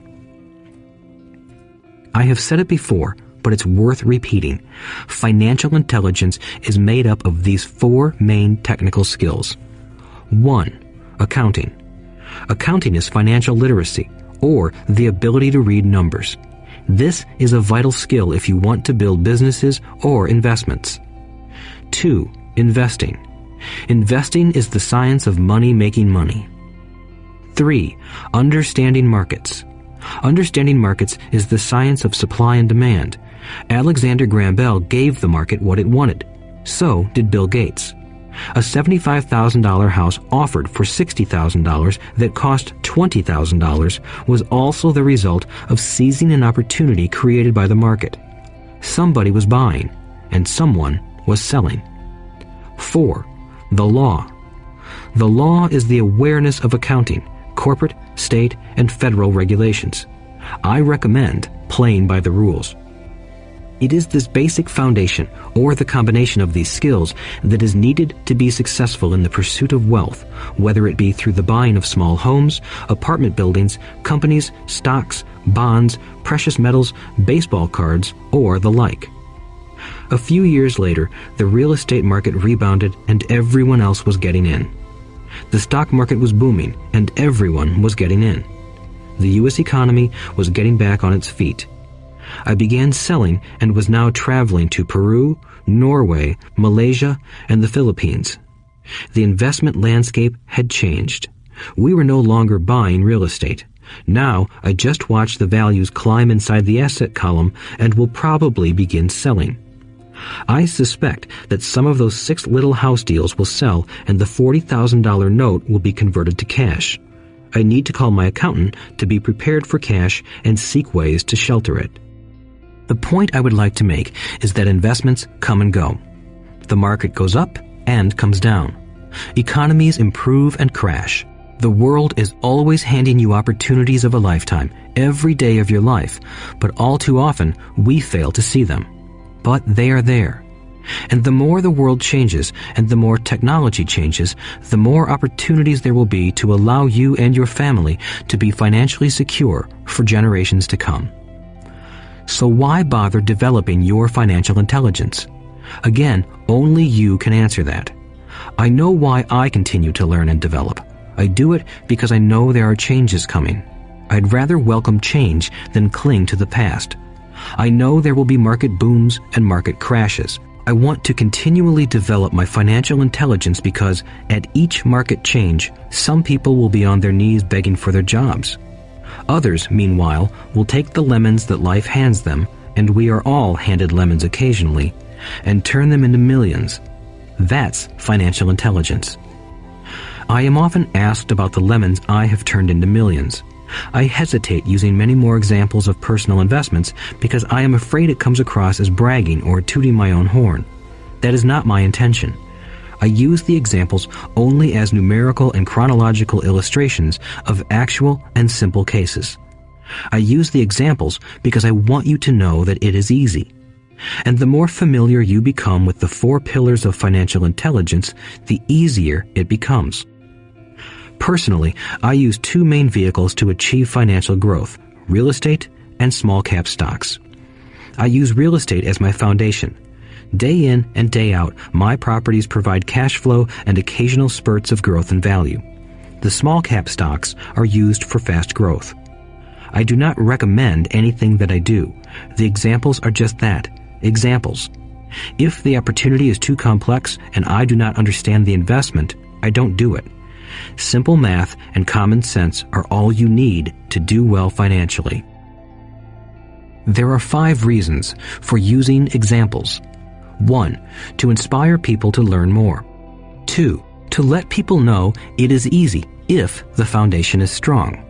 I have said it before, but it's worth repeating. Financial intelligence is made up of these 4 main technical skills. 1. Accounting. Accounting is financial literacy, or the ability to read numbers. This is a vital skill if you want to build businesses or investments. 2. Investing. Investing is the science of money making money. 3. Understanding markets. Understanding markets is the science of supply and demand. Alexander Graham Bell gave the market what it wanted. So did Bill Gates. A $75,000 house offered for $60,000 that cost $20,000 was also the result of seizing an opportunity created by the market. Somebody was buying, and someone was selling. 4. The law. The law is the awareness of accounting, corporate, state, and federal regulations. I recommend playing by the rules. It is this basic foundation, or the combination of these skills, that is needed to be successful in the pursuit of wealth, whether it be through the buying of small homes, apartment buildings, companies, stocks, bonds, precious metals, baseball cards, or the like. A few years later, the real estate market rebounded and everyone else was getting in. The stock market was booming and everyone was getting in. The U.S. economy was getting back on its feet. I began selling and was now traveling to Peru, Norway, Malaysia, and the Philippines. The investment landscape had changed. We were no longer buying real estate. Now I just watch the values climb inside the asset column and will probably begin selling. I suspect that some of those 6 little house deals will sell and the $40,000 note will be converted to cash. I need to call my accountant to be prepared for cash and seek ways to shelter it. The point I would like to make is that investments come and go. The market goes up and comes down. Economies improve and crash. The world is always handing you opportunities of a lifetime, every day of your life, but all too often we fail to see them. But they are there. And the more the world changes and the more technology changes, the more opportunities there will be to allow you and your family to be financially secure for generations to come. So why bother developing your financial intelligence? Again, only you can answer that. I know why I continue to learn and develop. I do it because I know there are changes coming. I'd rather welcome change than cling to the past. I know there will be market booms and market crashes. I want to continually develop my financial intelligence because at each market change, some people will be on their knees begging for their jobs. Others, meanwhile, will take the lemons that life hands them, and we are all handed lemons occasionally, and turn them into millions. That's financial intelligence. I am often asked about the lemons I have turned into millions. I hesitate using many more examples of personal investments because I am afraid it comes across as bragging or tooting my own horn. That is not my intention. I use the examples only as numerical and chronological illustrations of actual and simple cases. I use the examples because I want you to know that it is easy. And the more familiar you become with the 4 pillars of financial intelligence, the easier it becomes. Personally, I use 2 main vehicles to achieve financial growth: real estate and small cap stocks. I use real estate as my foundation. Day in and day out, my properties provide cash flow and occasional spurts of growth and value. The small cap stocks are used for fast growth. I do not recommend anything that I do. The examples are just that, examples. If the opportunity is too complex and I do not understand the investment, I don't do it. Simple math and common sense are all you need to do well financially. There are 5 reasons for using examples. 1. To inspire people to learn more. 2. To let people know it is easy if the foundation is strong.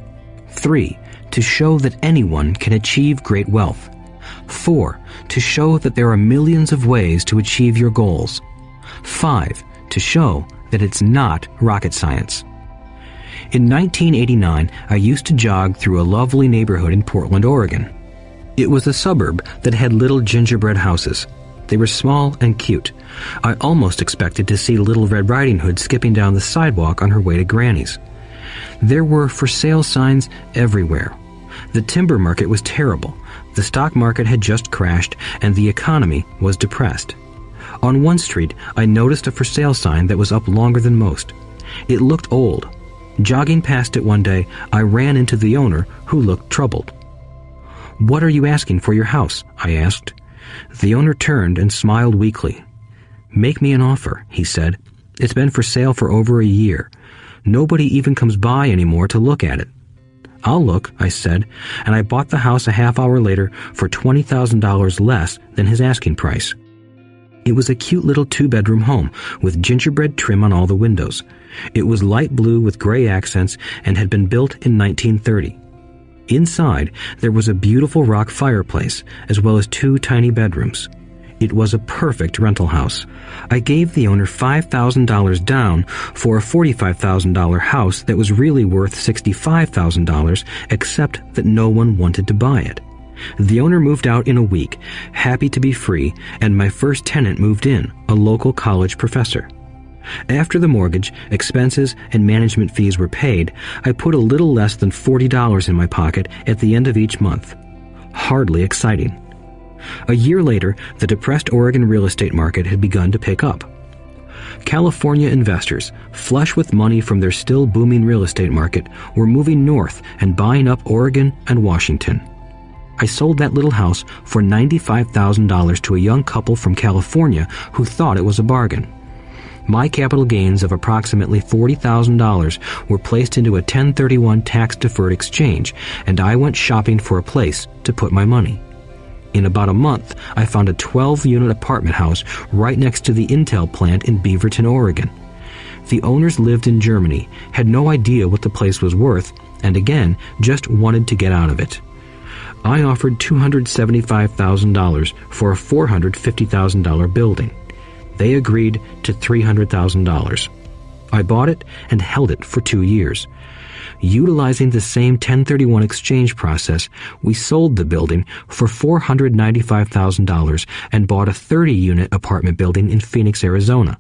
3. To show that anyone can achieve great wealth. 4. To show that there are millions of ways to achieve your goals. 5. To show that it's not rocket science. In 1989, I used to jog through a lovely neighborhood in Portland, Oregon. It was a suburb that had little gingerbread houses. They were small and cute. I almost expected to see Little Red Riding Hood skipping down the sidewalk on her way to Granny's. There were for sale signs everywhere. The timber market was terrible. The stock market had just crashed, and the economy was depressed. On one street, I noticed a for sale sign that was up longer than most. It looked old. Jogging past it one day, I ran into the owner, who looked troubled. "What are you asking for your house?" I asked. The owner turned and smiled weakly. "Make me an offer," he said. "It's been for sale for over a year. Nobody even comes by anymore to look at it." "I'll look," I said, and I bought the house a half hour later for $20,000 less than his asking price. It was a cute little 2-bedroom home with gingerbread trim on all the windows. It was light blue with gray accents and had been built in 1930. Inside, there was a beautiful rock fireplace, as well as 2 tiny bedrooms. It was a perfect rental house. I gave the owner $5,000 down for a $45,000 house that was really worth $65,000, except that no one wanted to buy it. The owner moved out in a week, happy to be free, and my first tenant moved in, a local college professor. After the mortgage, expenses, and management fees were paid, I put a little less than $40 in my pocket at the end of each month. Hardly exciting. A year later, the depressed Oregon real estate market had begun to pick up. California investors, flush with money from their still booming real estate market, were moving north and buying up Oregon and Washington. I sold that little house for $95,000 to a young couple from California who thought it was a bargain. My capital gains of approximately $40,000 were placed into a 1031 tax-deferred exchange, and I went shopping for a place to put my money. In about a month, I found a 12-unit apartment house right next to the Intel plant in Beaverton, Oregon. The owners lived in Germany, had no idea what the place was worth, and again, just wanted to get out of it. I offered $275,000 for a $450,000 building. They agreed to $300,000. I bought it and held it for 2 years. Utilizing the same 1031 exchange process, we sold the building for $495,000 and bought a 30-unit apartment building in Phoenix, Arizona.